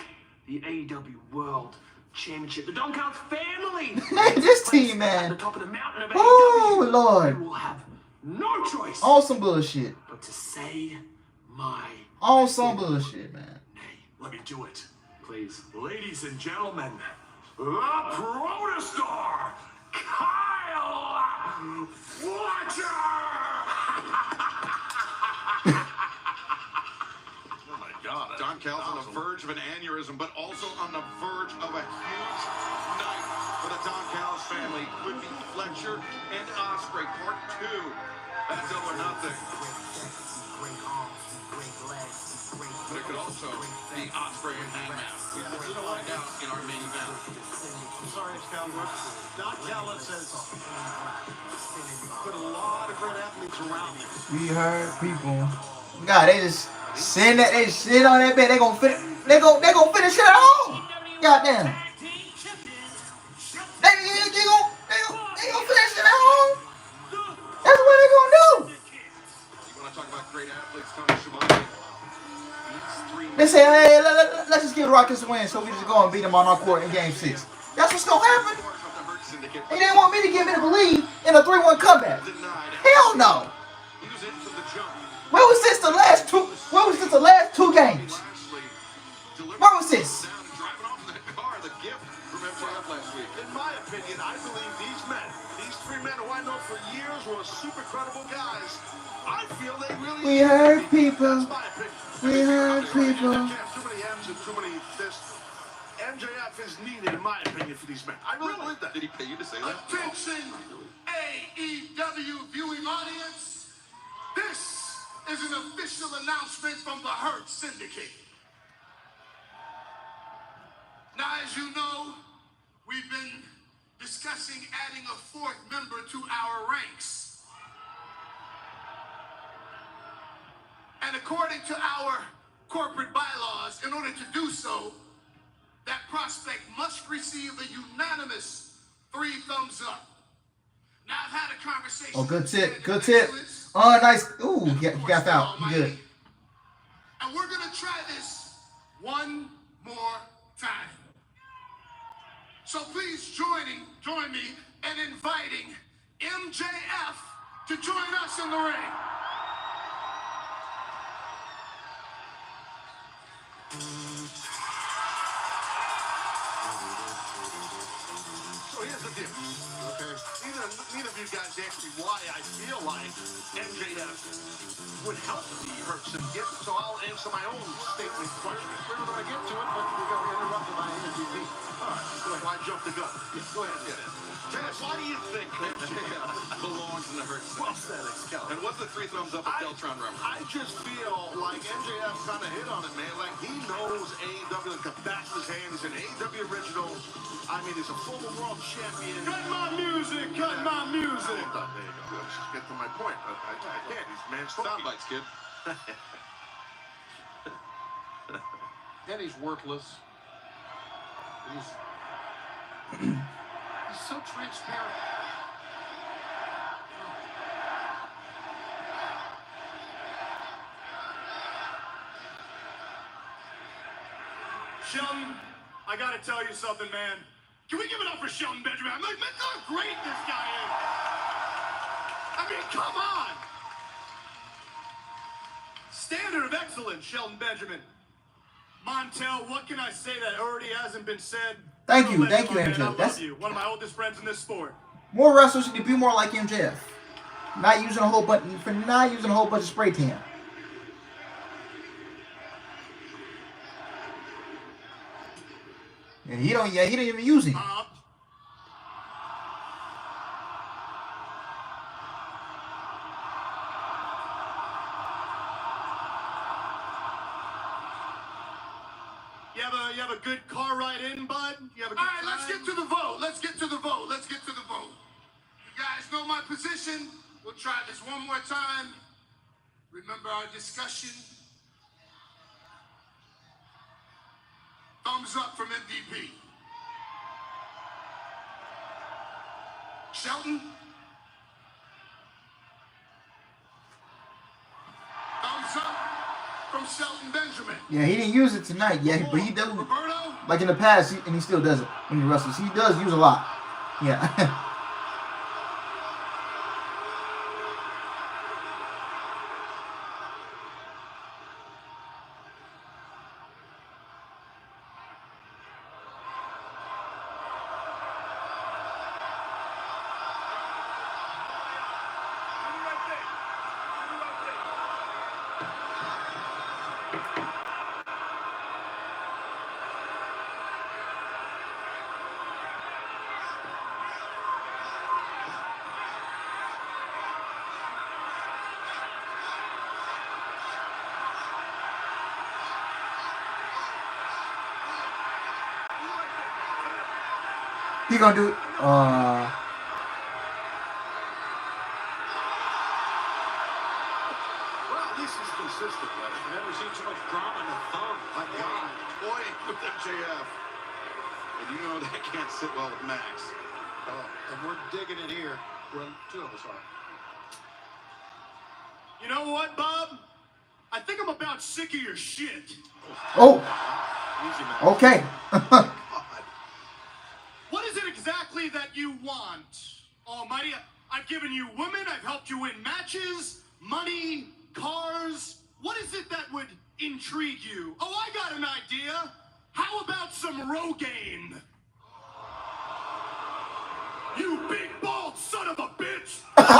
the AEW World Championship. The Don't Count family. Man, this team, At man. the top of the mountain of Oh, AEW. Lord. You will have no choice On some bullshit. but to say my On some bullshit, man. Hey, let me do it. please. Ladies and gentlemen, the protostar, Kyle Fletcher! Oh my God. Don Cal's on the verge of an aneurysm, but also on the verge of a huge night for the Don Cal's family. Could be Fletcher and Ospreay, part 2. That's Double or Nothing. But it could also be Ospreay and Hangman. We'll find out in our main event. I'm sorry, it's Cowboys. Don Callis has put a lot of great athletes around him. We heard people. God, they just sit on that bed. They gonna finish it at home. Goddamn. They gonna finish it at home. That's what they gonna do. You want to talk about great athletes, Tony Schiavone? They say, hey, let's just give the Rockets a win so we just go and beat them on our court in Game 6. That's what's gonna happen. And they want me to get me to believe in a 3-1 comeback. Hell no. Where was this the last two games? Where was this? In my opinion, I believe these three men who I know for years were super credible guys. I feel they really. We heard people. That's my opinion. We heard people. Too many M's and too many this. MJF is needed, in my opinion, for these men. I really believe that. Did he pay you to say that? Attention, AEW viewing audience. This is an official announcement from the Hurt Syndicate. Now, as you know, we've been discussing adding a 4th member to our ranks. And according to our corporate bylaws, in order to do so, that prospect must receive a unanimous 3 thumbs up. Now, I've had a conversation. Oh, good tip. Good tip. Oh, nice. Ooh, he got fouled. He good. And we're going to try this one more time. So please join me in inviting MJF to join us in the ring. So here's the deal, okay? Neither of you guys asked me why I feel like MJF would help me hurt some gift, so I'll answer my own statement question. We're going to get to it, but we got interrupted by AEW. All right, go ahead. Why jump the gun? Yeah, go ahead. Yeah. Dennis, why do you think MJF belongs in the hurt section? Well said, Excalibur. And what's the 3 thumbs up at Deltron reference? I just feel like MJF kind of hit on it, man. Like he knows AEW like the back of his hand. He's an AEW original. I mean, he's a former world champion. Cut my music! Cut my music! Hold on, there you go. Let's just get to my point. I can't. These man's Sound bites, kid. Eddie's worthless. He's so transparent. Shelton, I gotta tell you something, man. Can we give it up for Shelton Benjamin? I mean, look how great this guy is. I mean, come on. Standard of excellence, Shelton Benjamin. Montel, what can I say that already hasn't been said? Thank you, Man, MJF. I love you. One of my oldest friends in this sport. More wrestlers need to be more like MJF. Not using a whole bunch of spray tan. And he don't even use it. You have a good car ride in, bud? You have a good All right, time? let's get to the vote. Let's get to the vote. You guys know my position. We'll try this one more time. Remember our discussion? Thumbs up from MVP. Shelton? Thumbs up from Shelton Benjamin. Yeah, he didn't use it tonight, but he does. Like in the past, and he still does it when he wrestles. He does use a lot. Yeah. He gonna do it. Well, at least he's consistent, man. I've never seen so much drama in a thumb. My God. Boy, with MJF. And you know that can't sit well with Max. And we're digging it here. Well, two of us are. You know what, Bob? I think I'm about sick of your shit. Oh. Easy, man. Okay. What is it exactly that you want, Almighty? I've given you women, I've helped you win matches, money, cars. What is it that would intrigue you? Oh, I got an idea. How about some Rogaine? You big bald son of a bitch! Max,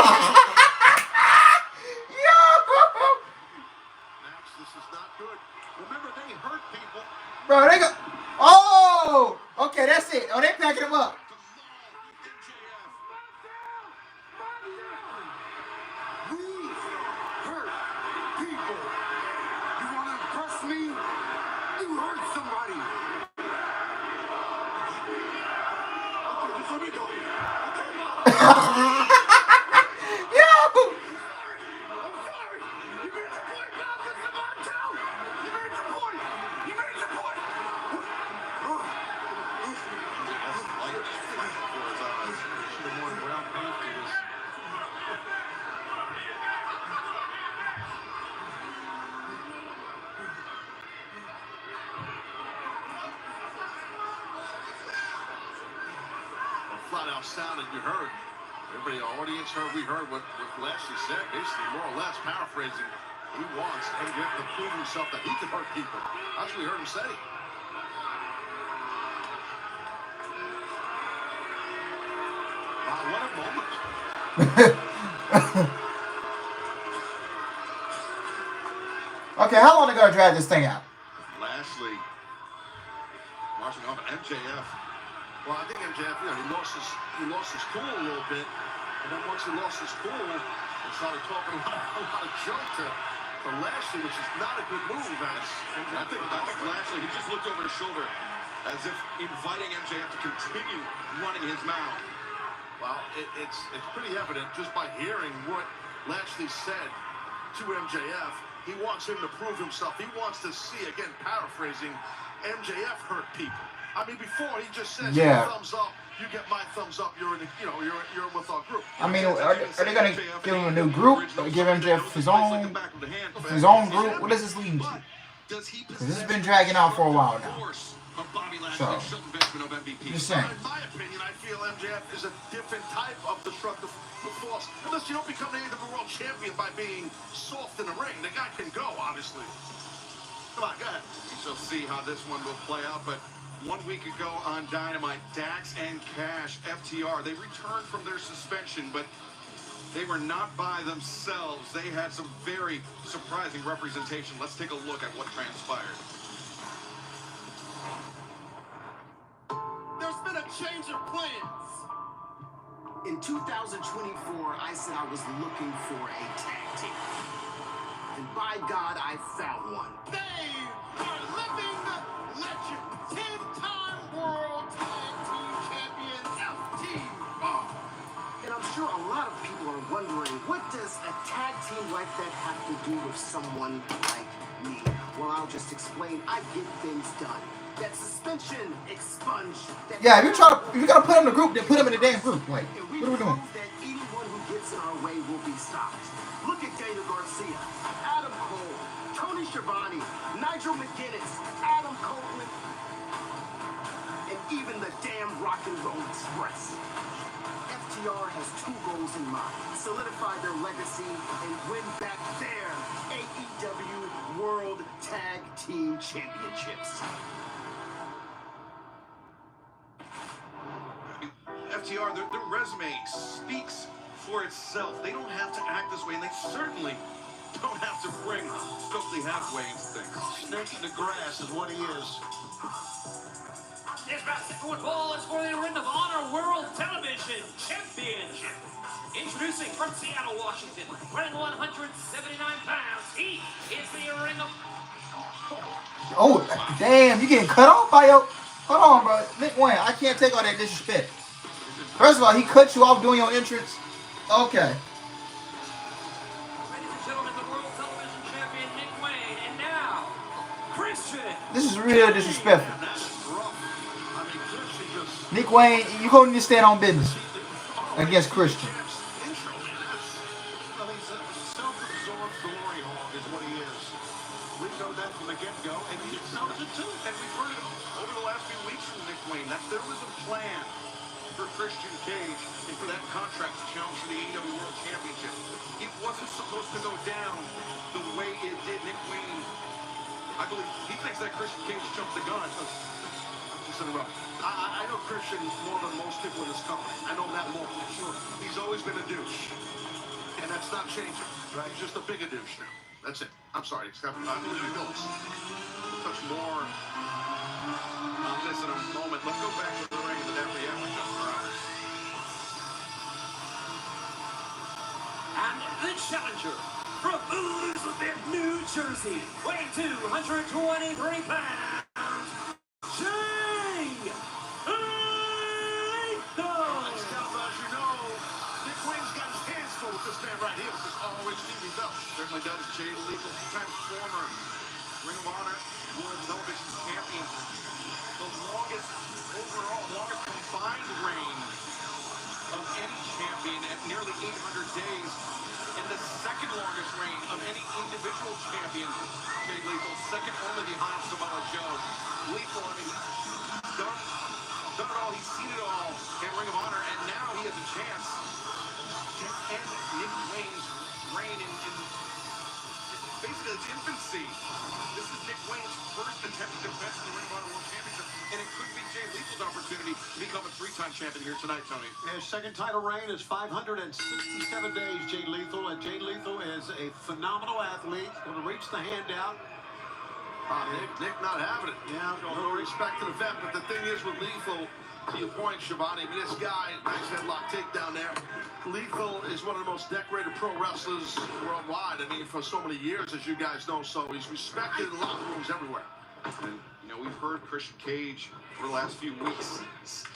this is not good. Remember, they hurt people. Bro, they go. Oh! Okay, that's it. Oh, they packing him up. We hurt people. You want to impress me? You hurt somebody. Okay, just let me go. Yo! I'm sorry. You made your point, Bob. This is my town. You made your point. flat out sound that you heard. Everybody in the audience heard, we heard what Lashley said, basically more or less paraphrasing. He wants MJF to prove himself that he can hurt people. That's what we heard him say. Wow, what a moment. Okay, how long are they gonna drag this thing out? Lashley marching off MJF. Well, I think MJF, he lost his cool a little bit, and then once he lost his cool, he started talking a lot of junk to Lashley, which is not a good move. I think Lashley, he just looked over his shoulder as if inviting MJF to continue running his mouth. Well, it's pretty evident just by hearing what Lashley said to MJF. He wants him to prove himself. He wants to see, again, paraphrasing, MJF hurt people. I mean, before he just says, thumbs up, you get my thumbs up. You're with our group. I mean, are they gonna give him a new group or give MJF his own group? What does this lead to? Because this has been dragging out for a while now. So, just saying. In my opinion, I feel MJF is a different type of destructive force. Unless you don't become the AEW World Champion by being soft in the ring. The guy can go, obviously. Come on, go ahead. We shall see how this one will play out, but 1 week ago on Dynamite, Dax and Cash, FTR, they returned from their suspension, but they were not by themselves. They had some very surprising representation. Let's take a look at what transpired. There's been a change of plans. In 2024, I said I was looking for a tag team. And by God, I found one. They are living legend. 10-time World Tag Team Champion FTR. And I'm sure a lot of people are wondering, what does a tag team like that have to do with someone like me? Well, I'll just explain. I get things done. That suspension expunge. Yeah, if you gotta put him in a group, then put him in a damn group. Like, what are we doing? That anyone who gets in our way will be stopped. Look at Daniel Garcia, Adam Cole, Tony Schiavone, Nigel McGuinness, Adam Copeland, and even the damn Rock and Roll Express. FTR has two goals in mind: solidify their legacy and win back their AEW World Tag Team Championships. FTR, their resume speaks for itself. They don't have to act this way, and they certainly don't have to bring Stokely halfway into things. Snake in the grass is what he is. This basketball ball is for the Ring of Honor World Television Championship. Introducing from Seattle, Washington, weighing 179 pounds, he is the Ring of... Oh, damn, you getting cut off by your... Hold on, bro. Nick Wayne, I can't take all that disrespect. First of all, he cut you off doing your entrance. Okay. Ladies and gentlemen, the World Television Champion, Nick Wayne, and now, Christian. This is real disrespectful. That's rough. I mean, Christian just... Nick Wayne, you gonna need to stand on business against Christian. Intro, man. Well, he's a self-absorbed glory hog is what he is. We know that from the get-go, and he knows it too. And we've heard it over the last few weeks from Nick Wayne that there was a plan for Christian Cage and for that contract to challenge for the AEW World Championship. It wasn't supposed to go down the way it did. Nick Wayne, I believe, he thinks that Christian Cage jumped the gun. I know Christian more than most people in this company. I know that more. Sure. He's always been a douche. And that's not changing. Right? He's just a bigger douche now. That's it. I'm sorry. I believe he knows. We'll touch more on this in a moment. Let's go back to the ring of the WWE with Justin Roberts. And the challenger from Elizabeth, New Jersey, weighing 223 pounds, Jay Lethal. As you know, Nick Wayne's got his hands full with this man right here, which is always Stevie Bell. Certainly does. Jay Lethal, two-time former Ring of Honor World Television Champion. The longest combined reign of any champion at nearly 800 days. And the second longest reign of any individual champion. Jay Lethal, second only behind Samoa Joe. Lethal, I mean, he's done it all. He's seen it all in Ring of Honor, and now he has a chance to end Nick Wayne's reign in basically its infancy. This is Nick Wayne's first attempt to defend the Ring of Honor World Championship, and it could be Jay Lethal's opportunity to become a 3-time champion here tonight, Tony. His second title reign is 567 days, Jay Lethal, and Jay Lethal is a phenomenal athlete. Going to reach the hand out. Nick not having it. Yeah, No respect to the vet, but the thing is with Lethal, to your point, Shabani, I mean, this guy, nice headlock takedown there. Lethal is one of the most decorated pro wrestlers worldwide. I mean, for so many years, as you guys know, so he's respected in locker rooms everywhere. And, you know, we've heard Christian Cage for the last few weeks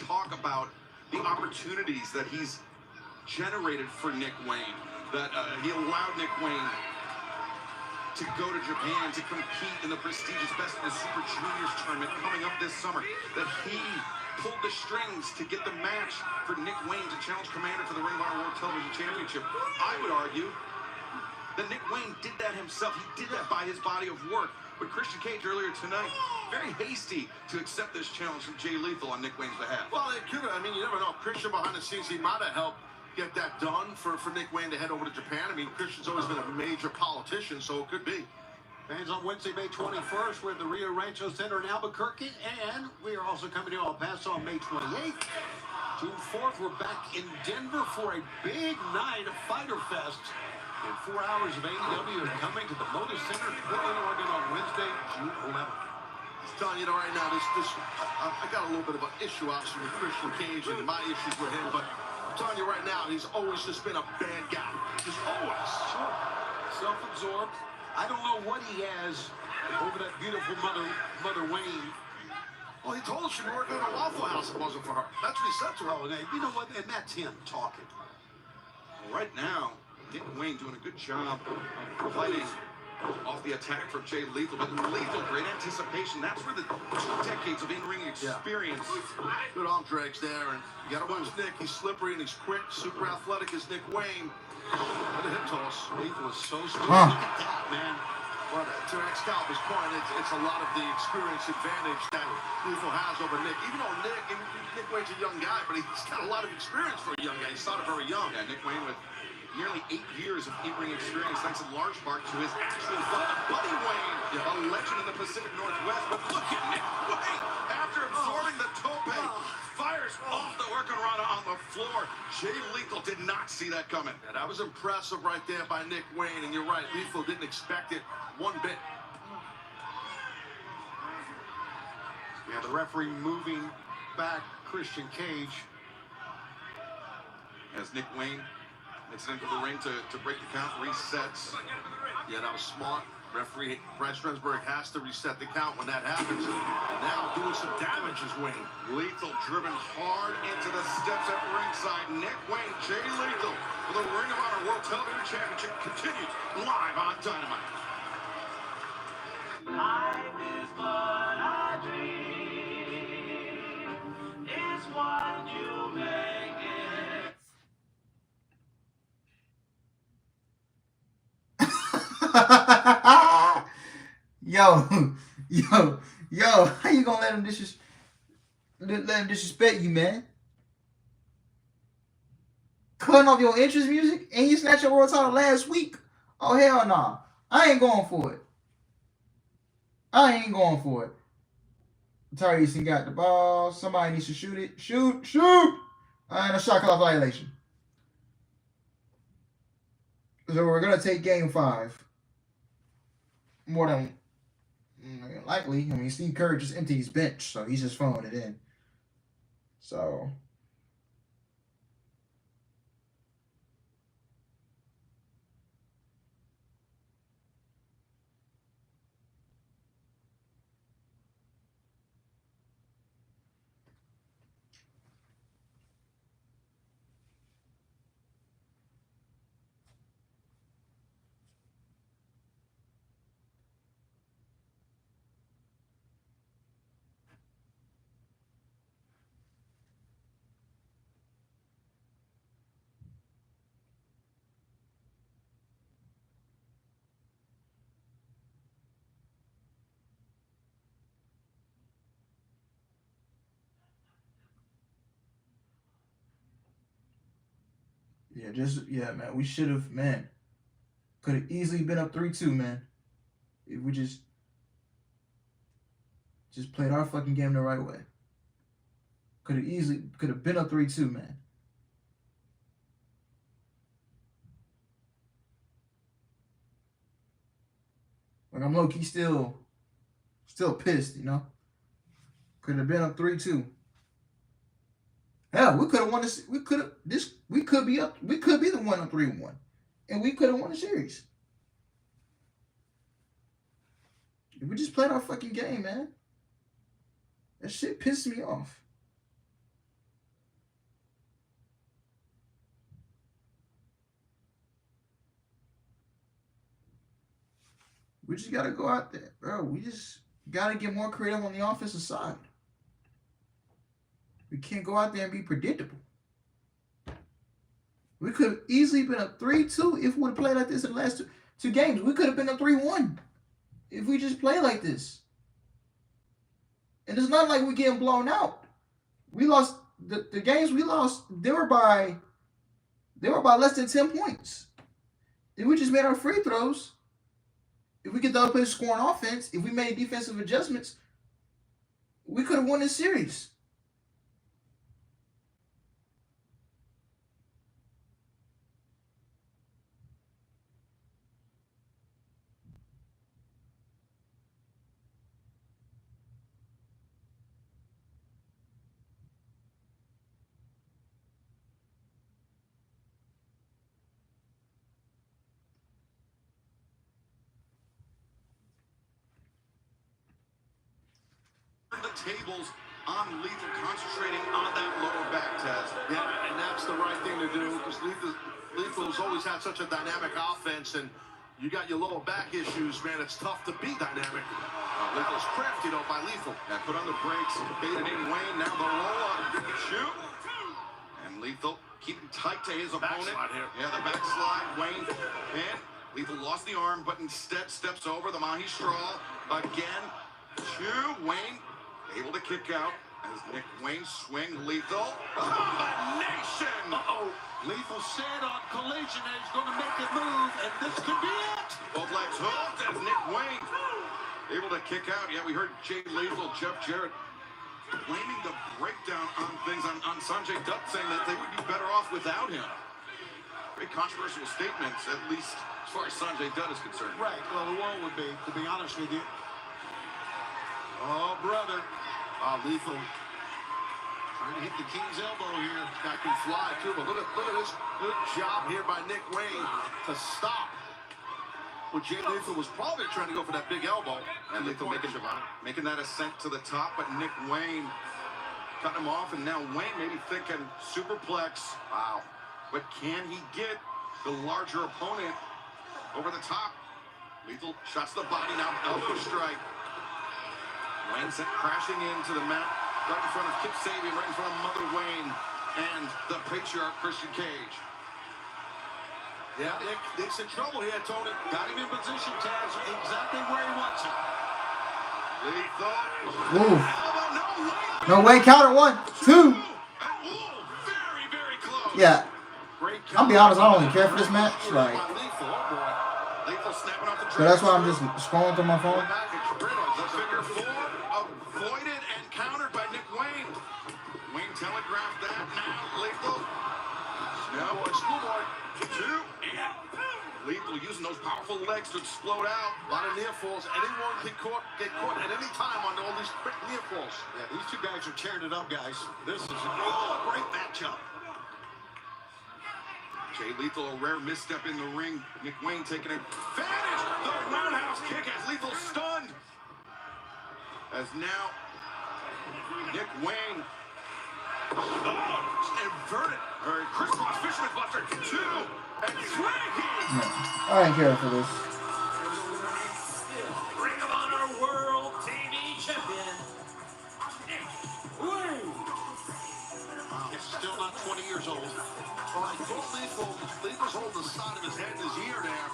talk about the opportunities that he's generated for Nick Wayne, that he allowed Nick Wayne to go to Japan to compete in the prestigious Best of the Super Juniors tournament coming up this summer, that he pulled the strings to get the match for Nick Wayne to challenge Commander for the Ring of Honor World Television Championship. I would argue that Nick Wayne did that himself. He did that by his body of work. But Christian Cage earlier tonight, very hasty to accept this challenge from Jay Lethal on Nick Wayne's behalf. Well, it could. I mean, you never know. Christian behind the scenes, he might have helped get that done for Nick Wayne to head over to Japan. I mean, Christian's always been a major politician, so it could be. Fans on Wednesday, May 21st, we're at the Rio Rancho Center in Albuquerque, and we are also coming to El Paso on May 28th. June 4th, we're back in Denver for a big night of Fighter Fest. And 4 hours of AEW are coming to the Moda Center in Portland, Oregon on Wednesday, June 11th. I'm telling you right now, I got a little bit of an issue, obviously, with Christian Cage and my issues with him, but I'm telling you right now, he's always just been a bad guy. Just always. Sure. Self-absorbed. I don't know what he has over that beautiful Mother Wayne. Well, he told us she worked at a Waffle House. It wasn't for her. That's what he said to her. Oh, you know what? And that's him talking. Right now, Nick Wayne doing a good job of fighting off the attack from Jay Lethal. But Lethal, great anticipation. That's where the 2 decades of in-ring experience. Good arm drags there, and you gotta watch Nick. He's slippery and he's quick, super athletic as Nick Wayne. And a hip toss. Lethal was so smooth. Look at that, man. Well, to Excalibur's point, it's a lot of the experience advantage that Lethal has over Nick. Even though Nick Wayne's a young guy, but he's got a lot of experience for a young guy. He started very young. Yeah, Nick Wayne with nearly 8 years of in-ring experience, thanks in large part to his actual father, Buddy Wayne, a legend in the Pacific Northwest. But look at Nick Wayne, after absorbing the tope, fires off the Hurricanrana on the floor. Jay Lethal did not see that coming. Yeah, that was impressive right there by Nick Wayne, and you're right, Lethal didn't expect it one bit. Yeah, the referee moving back Christian Cage. As Nick Wayne gets into the ring to break the count, resets. Yeah, that was smart. Referee Bryce Rensburg has to reset the count when that happens. And now doing some damage is Wayne. Lethal driven hard into the steps at ringside. Nick Wayne, Jay Lethal for the Ring of Honor World Television Championship continues live on Dynamite. Life is but a dream. It's what you make it. Yo, how you gonna let him disrespect you, man? Cutting off your interest music and you snatched your world title last week? Oh, hell nah. I ain't going for it. Tyrese got the ball. Somebody needs to shoot it. Shoot! And a shot clock violation. So we're going to take game 5. More than likely. I mean, Steve Kerr just emptied his bench, so he's just throwing it in. So... Yeah, man. We should have, man. Could have easily been up 3-2, man. If we just played our fucking game the right way. Could have been up 3-2, man. Like, I'm low-key still pissed, you know? Could have been up 3-2. Hell, we could have won this. We could be the one up 3-1. And we could have won the series. If we just played our fucking game, man. That shit pissed me off. We just got to go out there, bro. We just got to get more creative on the offensive side. We can't go out there and be predictable. We could have easily been up 3-2 if we would have played like this in the last two games. We could have been up 3-1 if we just play like this. And it's not like we're getting blown out. We lost the games we lost. They were by less than 10 points. If we just made our free throws, if we get the other players scoring offense, if we made defensive adjustments, we could have won this series. The tables on Lethal, concentrating on that lower back test. Yeah, and that's the right thing to do because Lethal's always had such a dynamic offense, and you got your lower back issues, man. It's tough to be dynamic. Lethal's crafty though by Lethal. Now put on the brakes, baited in Wayne. Now the roll up, shoot, and Lethal keeping tight to his opponent. Backslide here. Yeah, the backslide. Wayne and Lethal lost the arm, but instead steps over the Mahi Straw again. Shoot, Wayne. Able to kick out as Nick Wayne swing Lethal. Combination! Uh-oh. Lethal said on collision that he's going to make it move, and this could be it. Both legs hooked as Nick Wayne able to kick out. Yeah, we heard Jay Lethal, Jeff Jarrett blaming the breakdown on things on Sanjay Dutt, saying that they would be better off without him. Very controversial statements, at least as far as Sanjay Dutt is concerned. Right. Well, the world would be, to be honest with you. Oh, brother. Lethal trying to hit the King's elbow here. Guy can fly too, but look at this good job here by Nick Wayne to stop. Well, Jay Lethal was probably trying to go for that big elbow. And Lethal making that ascent to the top, but Nick Wayne cutting him off, and now Wayne maybe thinking superplex. Wow. But can he get the larger opponent over the top? Lethal shots the body, now elbow strike. Wayne sent crashing into the mat, right in front of Kip Sabian, right in front of Mother Wayne, and the patriarch Christian Cage. Yeah, Nick's in trouble here, Tony. Got him in position, Taz, exactly where he wants him. Lethal. Ooh. No way, counter 1, 2. Very, very close. Yeah. I'll be honest, I don't really care for this match. Like, Lethal snapping off the so that's why I'm just scrolling through my phone. Figure 4, avoided and countered by Nick Wayne. Wayne telegraphed that now. Lethal. Schoolboy. 2. And Lethal using those powerful legs to explode out. A lot of near falls. Anyone can get caught at any time on all these quick near falls. Yeah, these two guys are tearing it up, guys. This is a great matchup. Jay Lethal, a rare misstep in the ring. Nick Wayne taking advantage. The roundhouse kick as Lethal stunned. As now, Nick Wayne inverted. Crisscross Fisherman's Buster. 2 and 3. I ain't care for this. Ring of Honor World TV Champion, Nick Wayne. Still not 20 years old. Well, I thought Lethal's holding the side of his head in his ear there.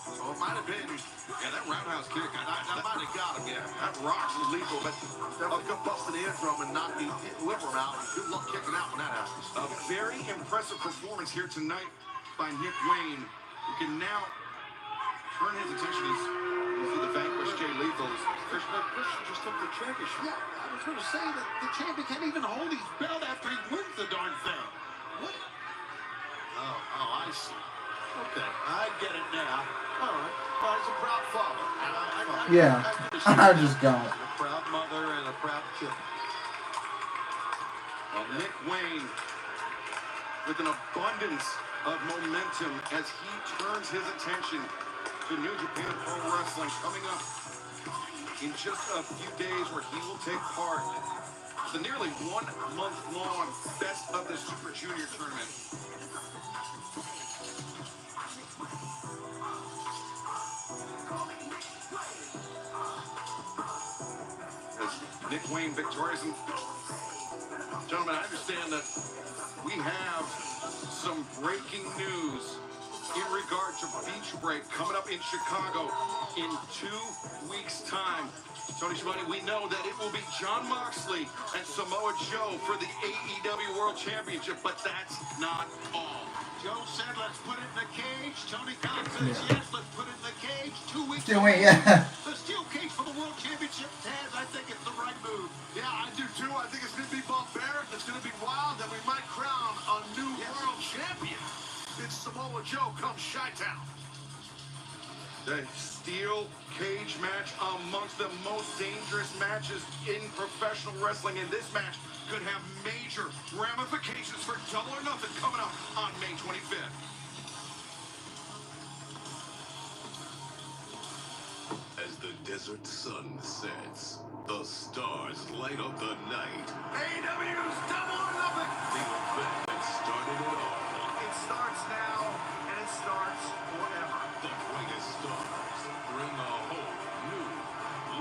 So it might have been. Yeah, that roundhouse kick. That might have got him, yeah. That rocks Lethal, but That would have busted the eardrum and knocked him. It would deliver him out. Good luck kicking out when that happens. A very impressive performance here tonight by Nick Wayne, who can now turn his attention as you see the vanquished Jay Lethal. Christian just took the championship. Yeah, I was going to say that the champion can't even hold his belt after he wins the darn thing. What? Oh, I see. Okay, I get it now. All right. Well, he's a proud father. Yeah, I just don't. A proud mother and a proud kid. Well, Nick Wayne with an abundance of momentum as he turns his attention to New Japan Pro Wrestling coming up in just a few days, where he will take part in the nearly 1 month long Best of the Super Junior tournament. As Nick Wayne victorious. And gentlemen, I understand that we have some breaking news in regard to Beach Break coming up in Chicago in 2 weeks' time. Tony Schiavone, we know that it will be Jon Moxley and Samoa Joe for the AEW World Championship, but that's not all. Joe said, let's put it in the cage. Tony Khan says, yes, let's put it in the cage. 2 weeks Still wait, yeah. The steel cage for the World Championship. Taz, I think it's the right move. Yeah, I do too. I think it's going to be barbaric. It's going to be wild, and we might crown a new world champion. It's Samoa Joe come Chi-Town. The steel cage match, amongst the most dangerous matches in professional wrestling, and this match could have major ramifications for Double or Nothing coming up on May 25th. As the desert sun sets, the stars light up the night. AEW's Double or Nothing. The event that started it all. It starts now, and it starts forever. The greatest stars bring a whole new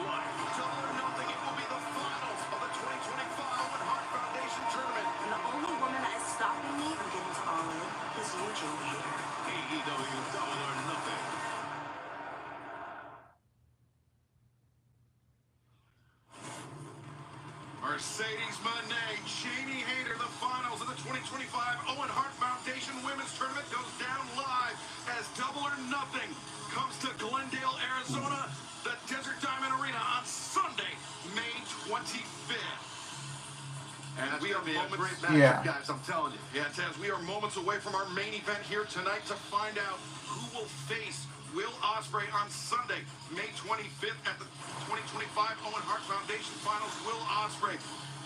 life. Double or Nothing, it will be the finals of the 2025 Owen Hart Foundation Tournament. And the only woman that is stopping me from getting to all in is you, Jamie Hater. AEW Double or Nothing. Mercedes Moné, Jamie Hayter, the finals of the 2025 Owen Hart Foundation Women's Tournament goes down live as Double or Nothing comes to Glendale, Arizona, the Desert Diamond Arena on Sunday, May 25th. And we are moments, guys, I'm telling you. yeah, Taz, we are moments away from our main event here tonight to find out who will face Will Ospreay on Sunday, May 25th at the 2025 Owen Hart Foundation Finals. Will Ospreay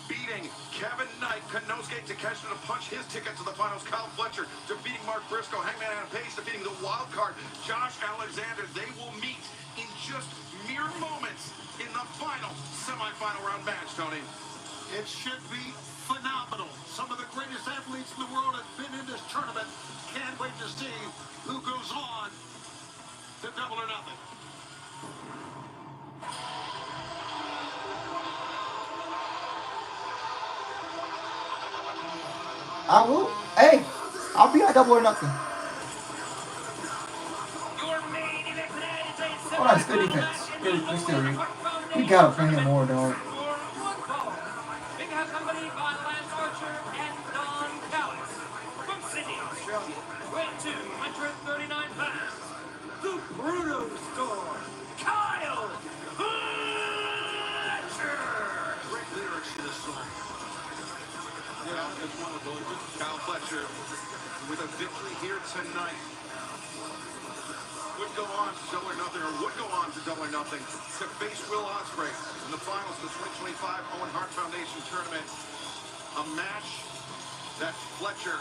beating Kevin Knight, Konosuke Takeshita to punch his ticket to the finals. Kyle Fletcher defeating Mark Briscoe. Hangman Adam Page defeating the wild card Josh Alexander. They will meet in just mere moments in the final semifinal round match, Tony. It should be phenomenal. Some of the greatest athletes in the world have been in this tournament. Can't wait to see who goes on to Double or Nothing. I will. Hey, I'll be at Double or Nothing. Hold on, it's good defense. Good theory. We gotta bring him more, dog. Being accompanied by Lance Archer and Don Callis. From Sydney, Australia, weighing 239 pounds. The Bruno Store, Kyle Fletcher. Great lyrics to this song. Yeah, it's one of those. Kyle Fletcher with a victory here tonight. Would go on to Double or Nothing, or would go on to Double or Nothing to face Will Ospreay in the finals of the 2025 Owen Hart Foundation Tournament. A match that Fletcher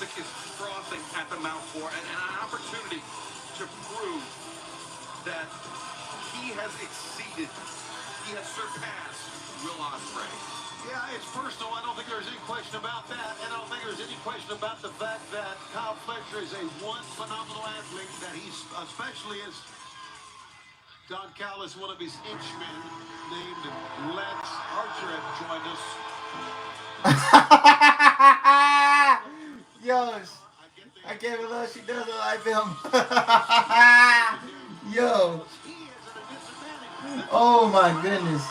is frothing at the mouth for, and an opportunity to prove that he has exceeded, he has surpassed Will Ospreay. Yeah, it's personal. I don't think there's any question about that. And I don't think there's any question about the fact that Kyle Fletcher is a one phenomenal athlete, that he's, especially as Don Callis, one of his henchmen named Lance Archer, have joined us. Yo, I can't believe she doesn't like him. Yo. Oh my goodness.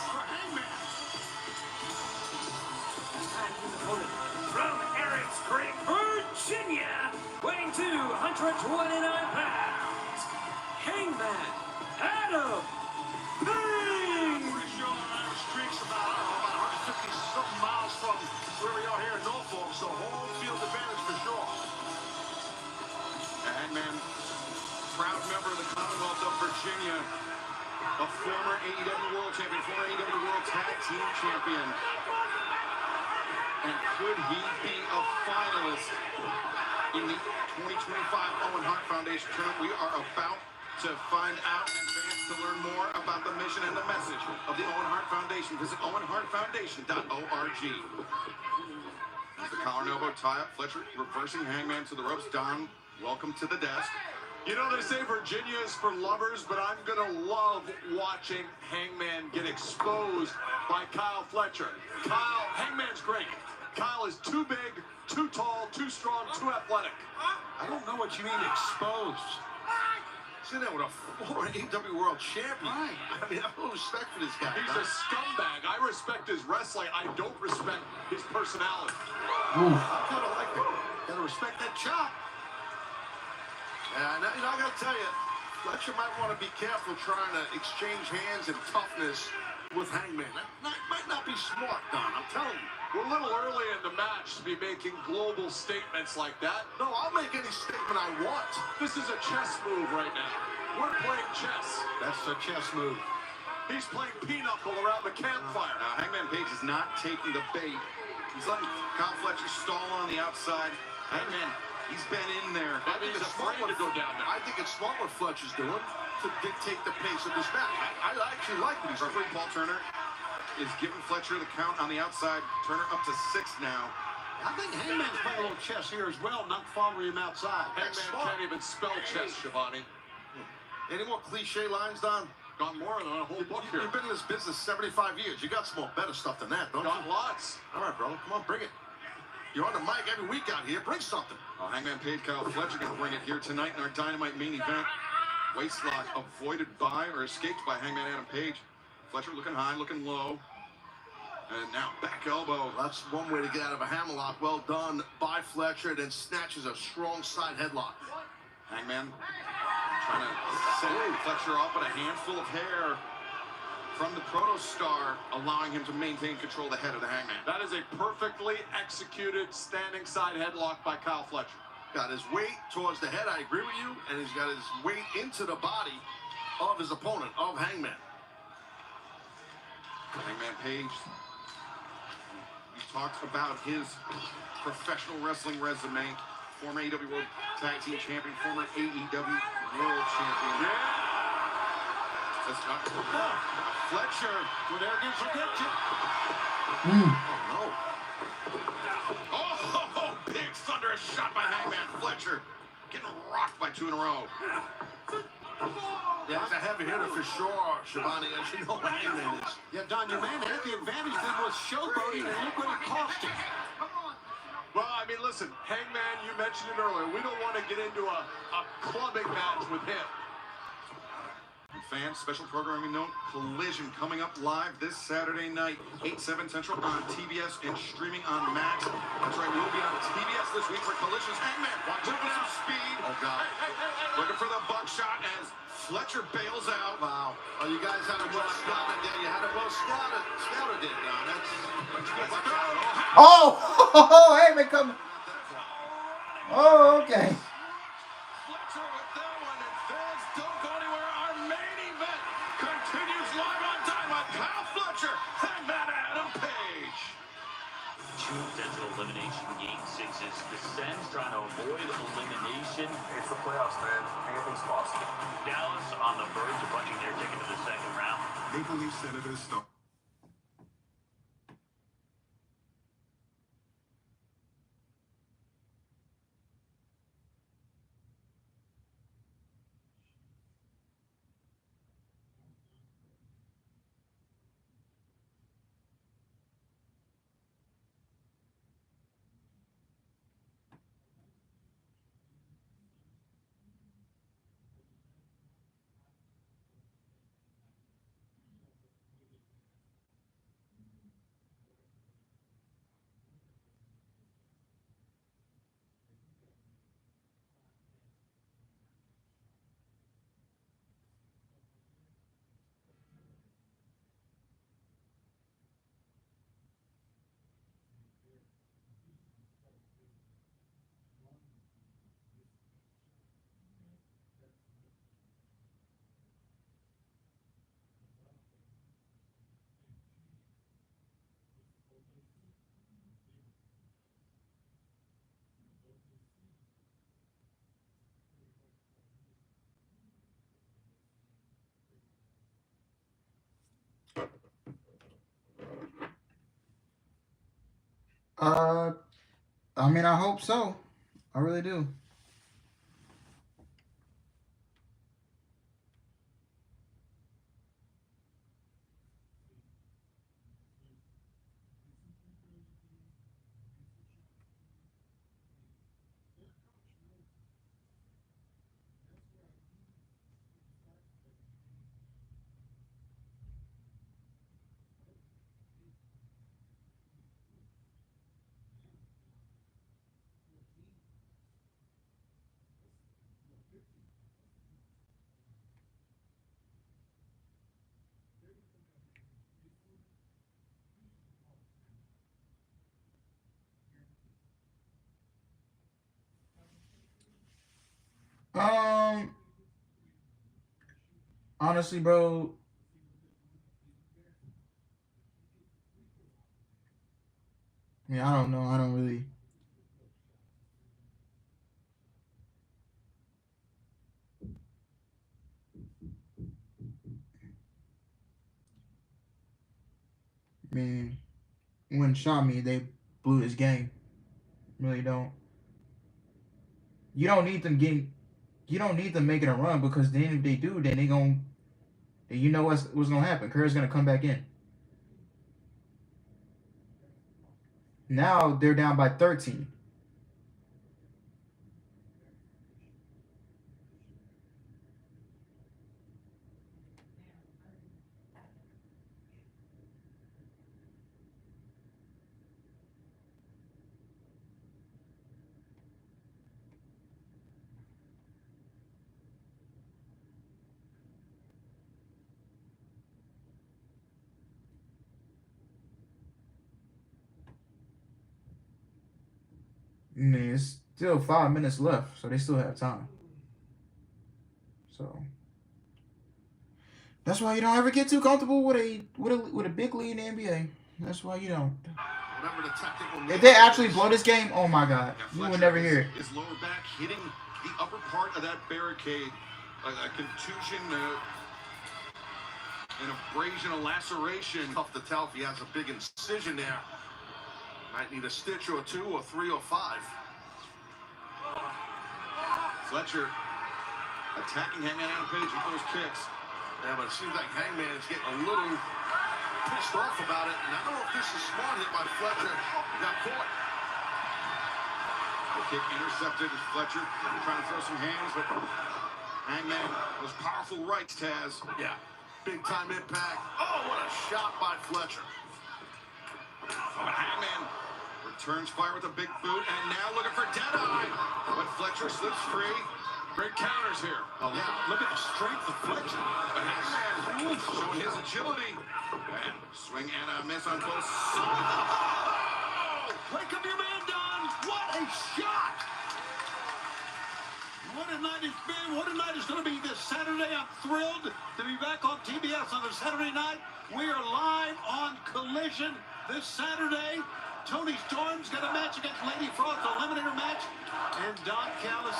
his opponent from Eric's Creek, Virginia, weighing 229 pounds, Hangman Adam Page. Pretty sure Irish Creek's about 150 something miles from where we are here in Norfolk, so home field advantage for sure. Hangman, proud member of the Commonwealth of Virginia, a former AEW World Champion, former AEW World Tag Team Champion. And could he be a finalist in the 2025 Owen Hart Foundation tournament? We are about to find out in advance to learn more about the mission and the message of the Owen Hart Foundation. Visit owenhartfoundation.org. As the collar and elbow tie up, Fletcher reversing Hangman to the ropes. Don, welcome to the desk. You know, they say Virginia is for lovers, but I'm going to love watching Hangman get exposed by Kyle Fletcher. Hangman's great. Kyle is too big, too tall, too strong, too athletic. I don't know what you mean exposed. Sitting there with a former AEW World Champion. Right. I mean, I have no respect for this guy. He's a scumbag. I respect his wrestling. I don't respect his personality. I kind of like it. Gotta respect that chop. And I gotta tell you, Fletcher might want to be careful trying to exchange hands and toughness with Hangman. That might not be smart, Don. I'm telling you. We're a little early in the match to be making global statements like that. No, I'll make any statement I want. This is a chess move right now. We're playing chess. That's a chess move. He's playing pinochle around the campfire. Hangman Page is not taking the bait. He's letting Kyle Fletcher stall on the outside. Hangman, he's been in there. I think he's afraid to go down there. I think it's smart what Fletcher's doing to dictate the pace of this match. I actually like what he's doing. Referee Paul Turner is giving Fletcher the count on the outside. Turner up to 6 now. I think Hangman's playing a little chess here as well, not following him outside. Hangman can't even spell chess, Shivani. Any more cliche lines, Don? Got more than a whole book here. You've been in this business 75 years. You got some more better stuff than that, don't you? Got lots. All right, brother. Come on, bring it. You're on the mic every week out here. Bring something. Hangman Page, Kyle Fletcher going to bring it here tonight in our Dynamite main event. Waistlock avoided by or escaped by Hangman Adam Page. Fletcher looking high, looking low. And now back elbow. That's one way to get out of a hammerlock. Well done by Fletcher. Then snatches a strong side headlock. Hangman trying to send Fletcher off with a handful of hair from the Protostar, allowing him to maintain control of the head of the Hangman. That is a perfectly executed standing side headlock by Kyle Fletcher. Got his weight towards the head, I agree with you, and he's got his weight into the body of his opponent, of Hangman. Hangman Page, he talks about his professional wrestling resume. Former AEW World Tag Team Champion, former AEW World Champion. Yeah. Let's talk about Fletcher. With arrogance will get you. Oh, no. Oh, big thunderous shot by Hangman. Fletcher getting rocked by 2 in a row. Yeah, he's a heavy hitter for sure, Shivani, as you know what Hangman is. Yeah, Don, your man had the advantage then was showboating, and look what it cost him. Well, I mean, listen, Hangman, you mentioned it earlier. We don't want to get into a clubbing match with him. Fans, special programming note, Collision coming up live this Saturday night, 8/7 Central on TBS and streaming on Max. That's right, we'll be on TBS this week for Collision's Hangman. Watch out for some speed. Oh, God. Looking for the buckshot as Fletcher bails out. Wow. Oh, you guys had it well scouted there. You had it well scouted there, Don. That's good. Oh, Heyman coming. Oh, okay. Fletcher with that one, and fans don't go anywhere. Our main event continues live on Dynamite. Kyle Fletcher, Hangman Adam Page. 2 potential elimination game 6s. The Sens trying to avoid elimination. It's the playoffs, man. Anything's possible. Dallas on the verge of punching their ticket to the second round. Maple Leaf Senators start. I mean, I hope so. I really do. Um, honestly, bro, I mean, I don't know. I don't really. I mean, wouldn't shock me if they blew this game. Really don't. You don't need them getting. You don't need them making a run because then if they do, then they gonna. You know what's gonna happen? Curry's gonna come back in. Now they're down by 13. I mean, it's still 5 minutes left, so they still have time. So that's why you don't ever get too comfortable with a big lead in the NBA. That's why you don't. If they actually blow this game, oh my God, you would never hear it. His lower back hitting the upper part of that barricade, a contusion, an abrasion, a laceration. Tough to tell if he has a big incision there. Might need a stitch or two or three or five. Fletcher attacking Hangman Adam Page with those kicks. Yeah, but it seems like Hangman is getting a little pissed off about it. And I don't know if this is smart hit by Fletcher. He got caught. The kick intercepted as Fletcher trying to throw some hands, but Hangman, those powerful rights, Taz. Yeah, big time impact. Oh, what a shot by Fletcher. But Hangman returns fire with a big boot, and now looking for Deadeye. But Fletcher slips free. Great counters here. Oh, yeah, look at the strength of Fletcher. Hangman showing his agility. And swing and a miss on both sides. Oh, wake up your man, Don. What a shot. What a night it's been. What a night it's going to be this Saturday. I'm thrilled to be back on TBS on a Saturday night. We are live on Collision this Saturday. Tony Storm's got a match against Lady Frost, eliminator match. And Don Callis,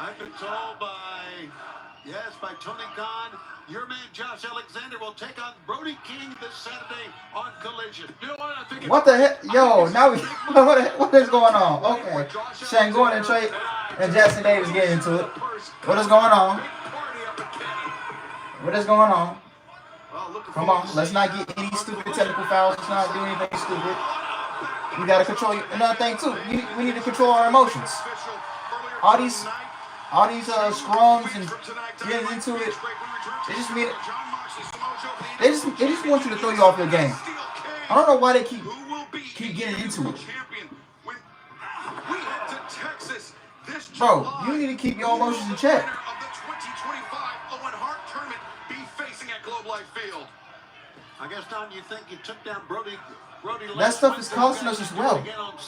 I've been told by Tony Khan, your man Josh Alexander will take on Brody King this Saturday on Collision. You know what? I think What the heck? Yo, now we what is going on? Okay. Shane Gordon and Trey and Jackson Davis getting into it. What is going on? What is going on? Come on, let's not get any stupid technical fouls. Let's not do anything stupid. We gotta control another thing too. We need to control our emotions. All these scrums and getting into it. They just want you to throw you off your game. I don't know why they keep getting into it. Bro, you need to keep your emotions in check. I guess, Don, you think you took down Brody that stuff is costing us as well.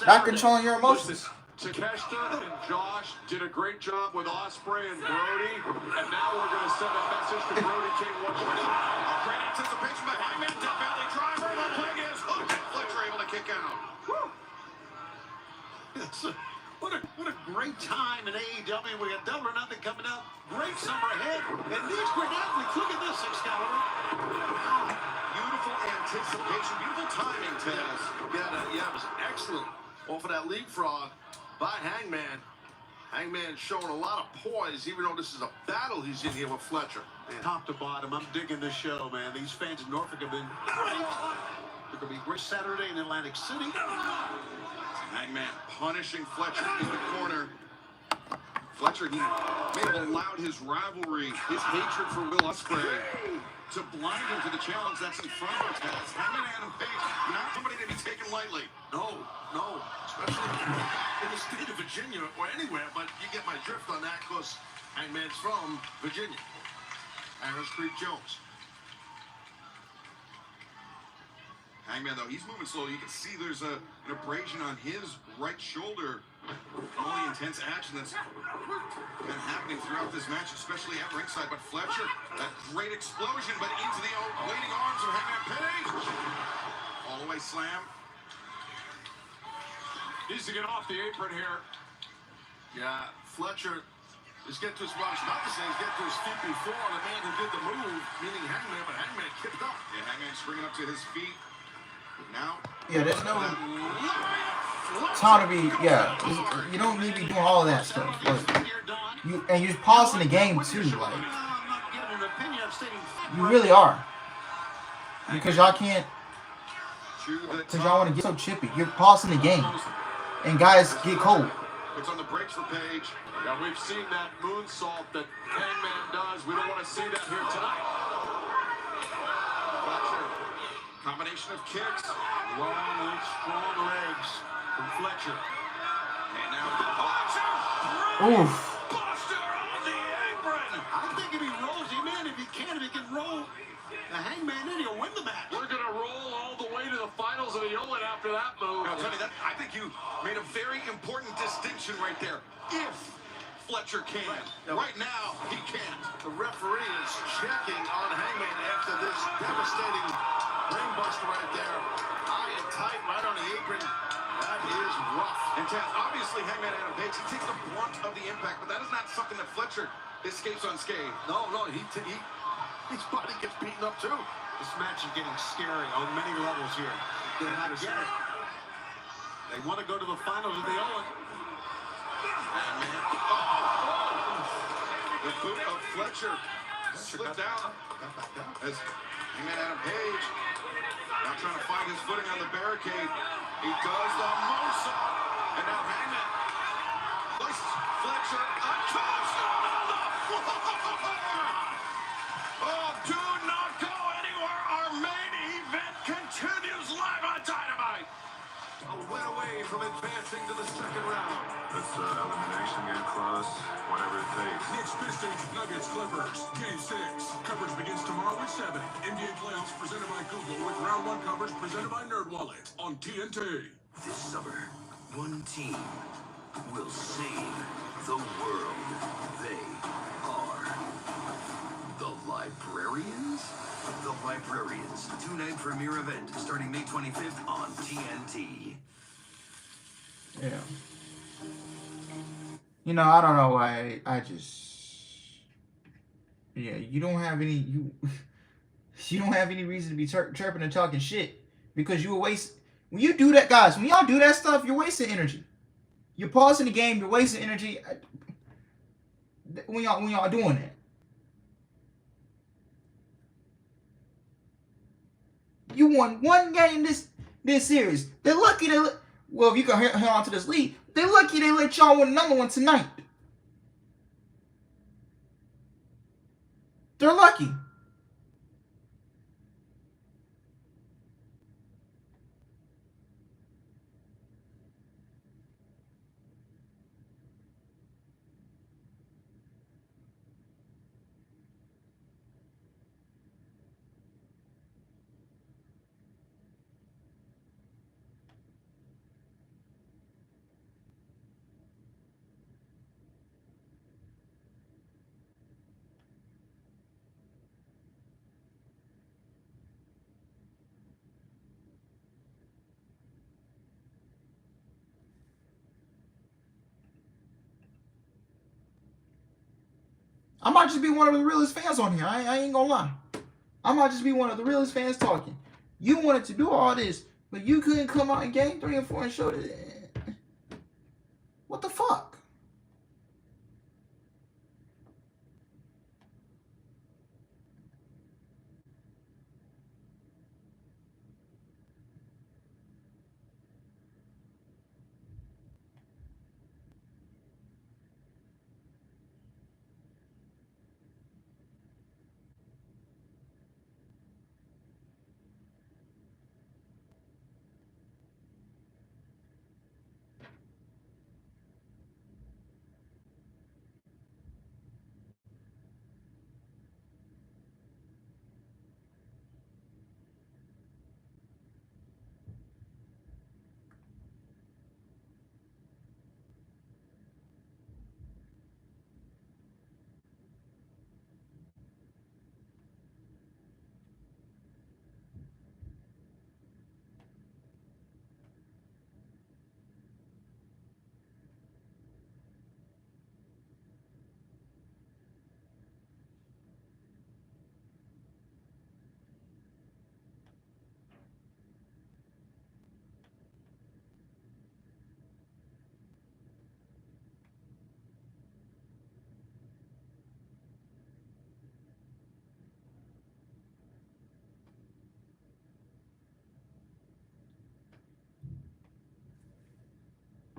Not controlling your emotions. Takeshita and Josh did a great job with Ospreay and Brody, and now we're going to send a message to Brody King. Great anticipation by Hangman, Death Valley driver, the leg is hooked, and Fletcher able to kick out. What a great time in AEW. We got Double or Nothing coming up. Great summer ahead. And these great athletes. Look at this, Excalibur. Beautiful anticipation. Beautiful timing, Taz. Yeah, it was excellent. Off of that leapfrog by Hangman. Hangman showing a lot of poise, even though this is a battle he's in here with Fletcher. Man, top to bottom, I'm digging this show, man. These fans in Norfolk have been great. They're going to be great Saturday in Atlantic City. Hangman punishing Fletcher in the corner. Fletcher, he may have allowed his rivalry, his hatred for Will Ospreay to blind him to the challenge that's in front of him. Hangman Adam Page, not somebody to be taken lightly. No, especially in the state of Virginia or anywhere, but you get my drift on that because Hangman's from Virginia. Harris Creek Jones. Hangman, though, he's moving slow. You can see there's an abrasion on his right shoulder. All the intense action that's been happening throughout this match, especially at ringside. But Fletcher, that great explosion, but into the waiting arms of Hangman Page. All the way slam. Needs to get off the apron here. Yeah, Fletcher is getting to his, well, I was about to say he's getting to his feet before the man who did the move, meaning Hangman, but Hangman kicked up. Yeah, Hangman springing up to his feet. Now, yeah, there's no time to be. Yeah, you don't need to be doing all of that stuff. Like, you're pausing the game too. Like, you really are, because y'all can't. Because y'all want to get so chippy. You're pausing the game, and guys get cold. It's on the brakes for Page. Yeah, we've seen that moonsault that Hangman does. We don't want to see that here tonight. Fletcher, combination of kicks. Long, strong legs from Fletcher. And now Fletcher. Oof. Buster on the apron. I think if he rolls him in, if he can roll the Hangman in, he'll win the match. We're going to roll all the way to the finals of the Owen after that move. I'll tell you that. I think you made a very important distinction right there. If Fletcher can. Right now, he can't. The referee is checking on Hangman after this devastating brainbuster right there. High and tight, right on the apron. That is rough. And Taz, obviously, Hangman Adam Page, he takes the brunt of the impact, but that is not something that Fletcher escapes unscathed. No, his body gets beaten up too. This match is getting scary on many levels here. They want to go to the finals of the Owen. The boot of Fletcher slipped out as Hangman Adam Page now trying to find his footing on the barricade. He does the moonsault, and now Hangman places Fletcher a tombstone on the floor. Oh, do not go anywhere. Our main event continues live on Dynamite. A win away from advancing to the second round. It's an elimination game for us, whatever it takes. Next Pistons, Nuggets, Clippers, Game 6. Coverage begins tomorrow at 7. NBA playoffs presented by Google with Round 1 coverage presented by NerdWallet on TNT. This summer, one team will save the world. They are the Librarians? The Librarians, 2-night premiere event starting May 25th on TNT. Yeah. You know, I don't know why you don't have any you don't have any reason to be chirping and talking shit, because you will waste when you do that, guys. When y'all do that stuff, you're wasting energy. You're pausing the game. You're wasting energy when y'all doing that. You won one game this series. They're lucky well, if you can hang on to this lead, they're lucky they let y'all win another one tonight. They're lucky. I might just be one of the realest fans on here. I ain't gonna lie. I might just be one of the realest fans talking. You wanted to do all this, but you couldn't come out in game 3 and 4 and show that. What the fuck?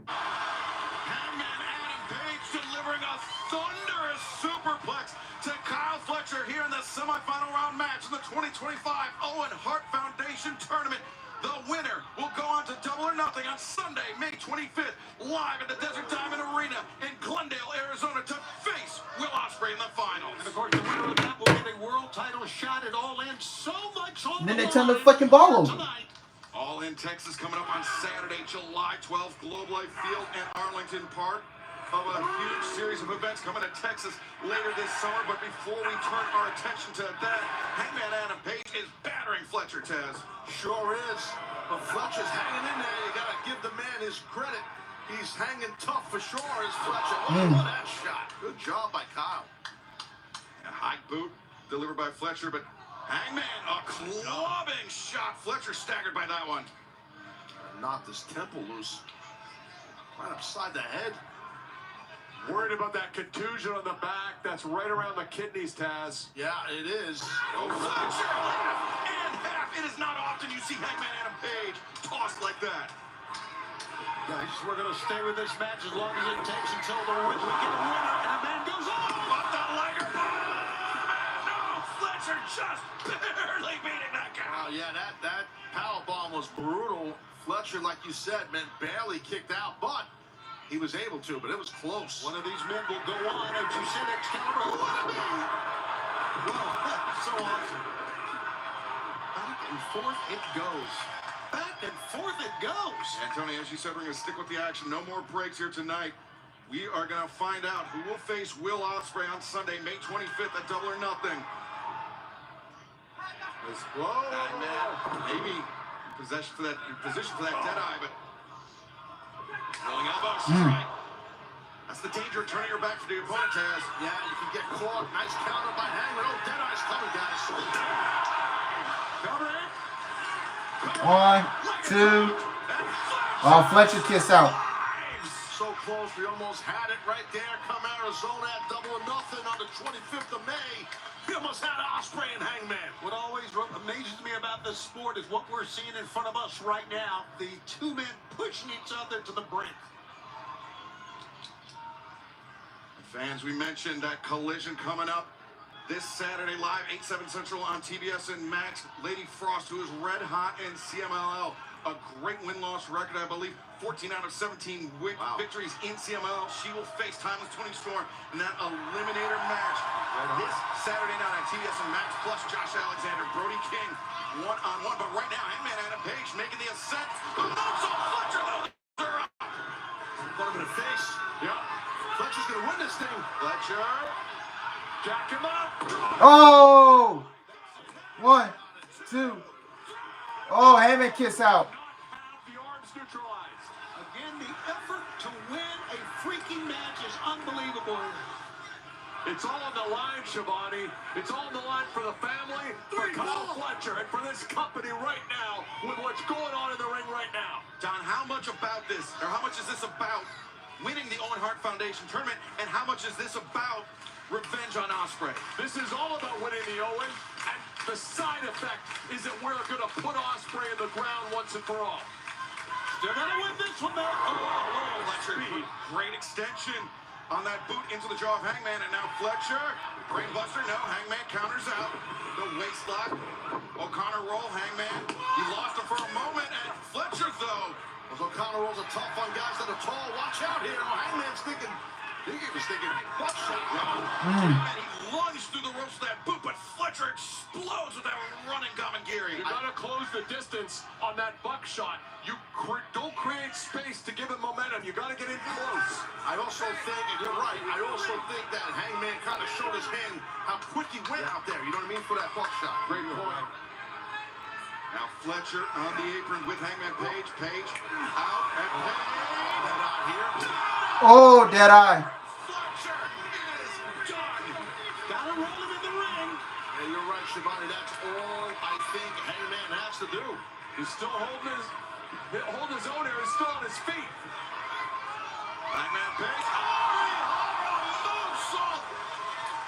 Hangman Adam Page delivering a thunderous superplex to Kyle Fletcher here in the semifinal round match in the 2025 Owen Hart Foundation Tournament. The winner will go on to Double or Nothing on Sunday, May 25th, live at the Desert Diamond Arena in Glendale, Arizona, to face Will Ospreay in the finals. And of course, the winner of that will get a world title shot at All In. So much on And then the they turn the line fucking ball over. tonight. All in Texas coming up on Saturday, July 12th, Globe Life Field and Arlington Park. Of a huge series of events coming to Texas later this summer. But before we turn our attention to that, Hangman Adam Page is battering Fletcher, Taz. Sure is. But Fletcher's hanging in there. You got to give the man his credit. He's hanging tough for sure, is Fletcher. Look at that shot. Good job by Kyle. A high boot delivered by Fletcher, but Hangman, a clubbing shot. Fletcher staggered by that one. Knocked his temple loose. Right upside the head. Worried about that contusion on the back. That's right around the kidneys, Taz. Yeah, it is. Oh, Fletcher, half and half. It is not often you see Hangman Adam Page tossed like that. Guys, we're going to stay with this match as long as it takes until we get a winner and a man goes off. What the Liger bomb? No, Fletcher just barely beating that guy. Oh, yeah, that power bomb was brutal. Fletcher, like you said, man, barely kicked out, but he was able to, but it was close. One of these men will go on, as you said, Excalibur. Well, so awesome. Back and forth it goes. Back and forth it goes. And Tony, as you said, we're going to stick with the action. No more breaks here tonight. We are going to find out who will face Will Ospreay on Sunday, May 25th at Double or Nothing. Maybe position for that dead eye, but rolling elbow strike. That's the danger of turning your back to the opponent, Taz. Yeah, you can get caught. Nice counter by Hangman. Oh, dead eye's coming, guys. Cover it. 1, 2. Oh, Fletcher kiss out. So close, we almost had it right there. Come Arizona at Double or Nothing on the 25th of May. We almost had Ospreay and Hangman. What always amazes me about this sport is what we're seeing in front of us right now. The two men pushing each other to the brink. Fans, we mentioned that collision coming up this Saturday live, 8/7 Central on TBS and Max. Lady Frost, who is red hot in CMLL. A great win-loss record, I believe. 14 out of 17 victories in CMLL. She will face Timeless 20 Storm in that eliminator match this Saturday night on TBS and Max, plus Josh Alexander, Brody King, one-on-one. But right now, Hangman Adam Page making the ascent. A moonsault, Fletcher, Put him in the face. yeah. Fletcher's going to win this thing. Fletcher, jack him up. Oh! 1, 2. Oh, Heyman kiss out. The arms neutralized. Again, the effort to win a freaking match is unbelievable. It's all on the line, Shivani. It's all on the line for the family, for Kyle Fletcher, and for this company right now with what's going on in the ring right now. John, how much about this, or how much is this about winning the Owen Hart Foundation tournament, and how much is this about revenge on Ospreay? This is all about winning the Owen, and the side effect is that we're going to put Ospreay in the ground once and for all. They're going to win this one, though. Oh, Fletcher, great extension on that boot into the jaw of Hangman, and now Fletcher, brainbuster, no, Hangman counters out, the waist lock, O'Connor roll, Hangman, he lost him for a moment, and Fletcher, though, Well, O'Connor rolls a tough on guys that are tall, watch out here, Hangman's thinking, he was thinking, buckshot, and he lunged through the ropes of that boot, but Fletcher explodes with that running Gamagiri. You gotta close the distance on that buckshot. You don't create space to give it momentum. You gotta get in close. I also think, and you're right, I also think that Hangman kind of showed his hand how quick he went out there, you know what I mean, for that buckshot. Great point. Now Fletcher on the apron with Hangman Page. Page out, and Page out here. Oh, Deadeye. Fletcher is done. Gotta roll him in the ring. Yeah, you're right, Shivani, that's all I think Hangman has to do. He's still holding his own here. He's still on his feet. Hangman Page. Oh, moonsault.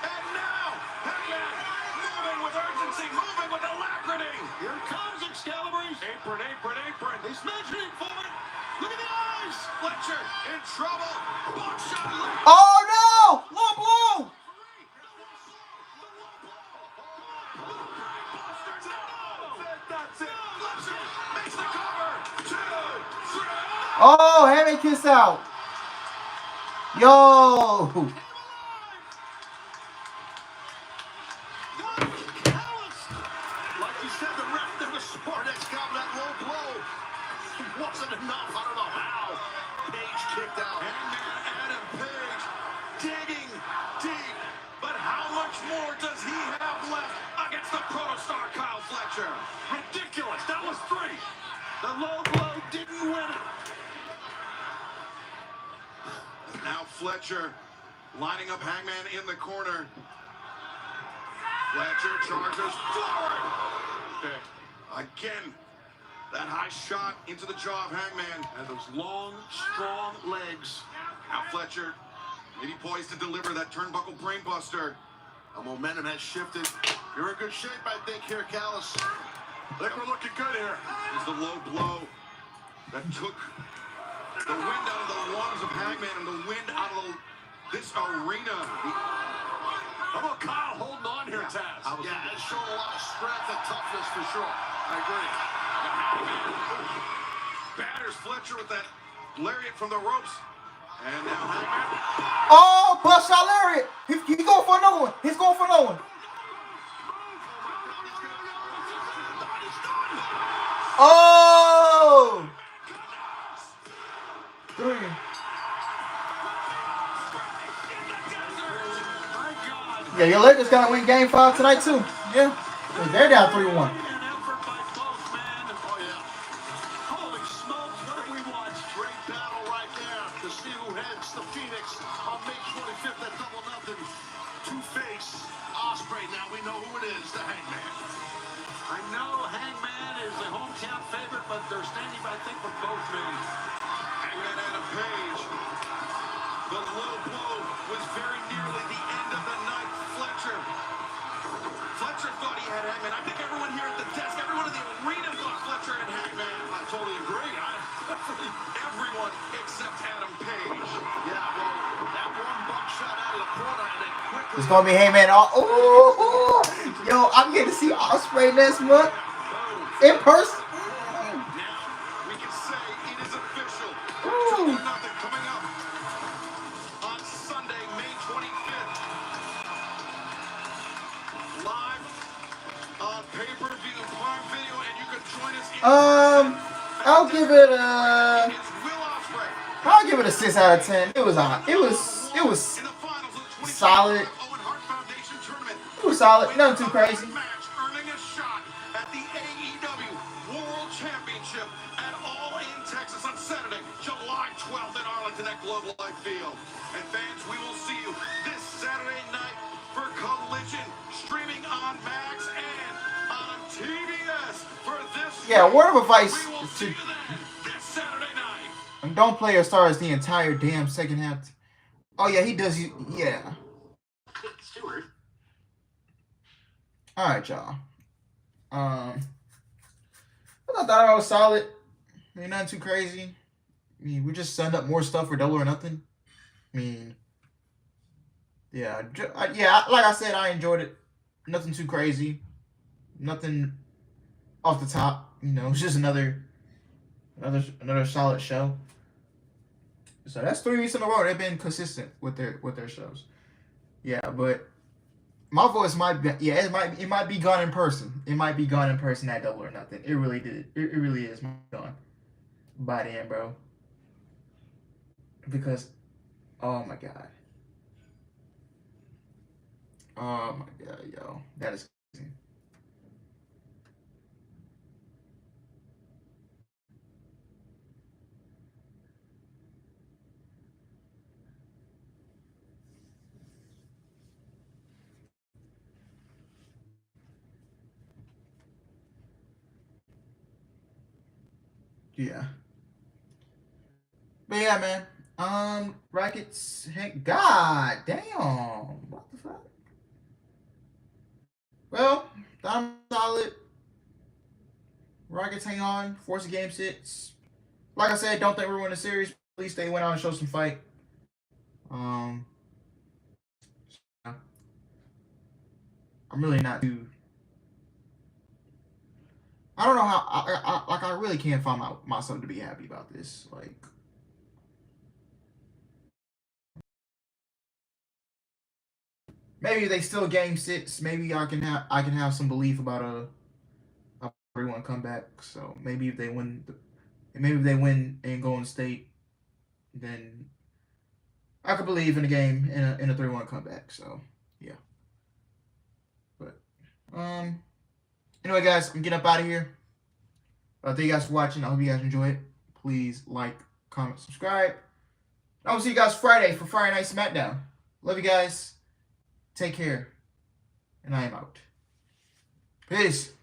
And now, Hangman moving with urgency, moving with alacrity. Here comes Excalibur. Apron, apron, apron. He's measuring for it. Look at the eyes. Fletcher in trouble. Buckshot leg. Oh no! Low blow! That's it. Fletcher makes the cover. 2, 3. Oh, Hangman kiss out. Yo! Like you said, the ref never scored Excalibur. That low blow wasn't enough. I don't know how. Page kicked out. Hangman Adam Page digging deep. But how much more does he have left against the protostar Kyle Fletcher? Ridiculous. That was 3. The low blow didn't win it. Now Fletcher lining up Hangman in the corner. Fletcher charges forward. Again, that high shot into the jaw of Hangman. And those long, strong legs. Now Fletcher, maybe poised to deliver that turnbuckle brainbuster. The momentum has shifted. You're in good shape, I think, here, Callis. I think we're looking good here. Is the low blow that took the wind out of the lungs of Hangman and the wind out of this arena. How about Kyle holding on here, Taz? Yeah, it's shown a lot of strength and toughness for sure. I agree. Batters Fletcher with that lariat from the ropes. And now Hangman. Oh, bust shot lariat. He's going for another one. He's going for another one. Oh! 3. Yeah, your Lakers gotta win Game 5 tonight too. Yeah, they're down 3-1. Holy smokes, what have we watched? Great battle right there to see who heads the Phoenix on May 25th at Double Nothing. Two-Face Ospreay. Now we know who it is, the Hangman. I know Hangman is the hometown favorite, but they're standing by, I think, for both men. Hangman Adam Page. The low blow was very nearly the end of the night. Fletcher thought he had Hangman. I think everyone here at the desk, everyone in the arena thought Fletcher had Hangman. I totally agree. Everyone except Adam Page. Yeah, well, that one buckshot out of the corner and then quickly. It's gonna be Hangman. Oh, yo, I'm getting to see Ospreay next month in person. Now we can say it is official. Ooh. 2-0 coming up on Sunday, May 25th. Live on pay-per-view, Prime Video, and you can join us in I'll give it a. I'll give it a 6 out of 10. It was solid. It was solid. Nothing too crazy. Earning a shot at the AEW World Championship at All In Texas on Saturday, July 12th in Arlington at Globe Life Field. And fans, we will see you this Saturday night for Collision, streaming on Max and on TBS for this. Yeah, word of advice to this Saturday night. And don't play your stars the entire damn second half. Oh yeah, he does. Yeah. Stewart. All right, y'all. I thought that was solid. I mean, nothing too crazy. I mean, we just signed up more stuff for Double or Nothing. I mean, yeah, like I said, I enjoyed it. Nothing too crazy. Nothing off the top. You know, it's just another solid show. So that's 3 weeks in a row. They've been consistent with their shows. Yeah, but my voice might be, it might be gone in person. It might be gone in person at Double or Nothing. It really did. It really is gone by then, bro. Because, oh my god. Oh my god, yo. That is crazy. Yeah. But yeah, man. Rockets. Heck, god damn. What the fuck? Well, I'm solid. Rockets hang on. Force a game 6. Like I said, don't think we're winning the series. At least they went out and showed some fight. I'm really not too. I don't know how. I really can't find myself to be happy about this. Like, maybe they still game 6. Maybe I can have some belief about a 3-1 comeback. So maybe if they win, in Golden State, then I could believe in a game in a 3-1 comeback. So yeah. But anyway, guys, I'm getting up out of here. Thank you guys for watching. I hope you guys enjoy it. Please like, comment, subscribe. I will see you guys Friday for Friday Night SmackDown. Love you guys. Take care. And I am out. Peace.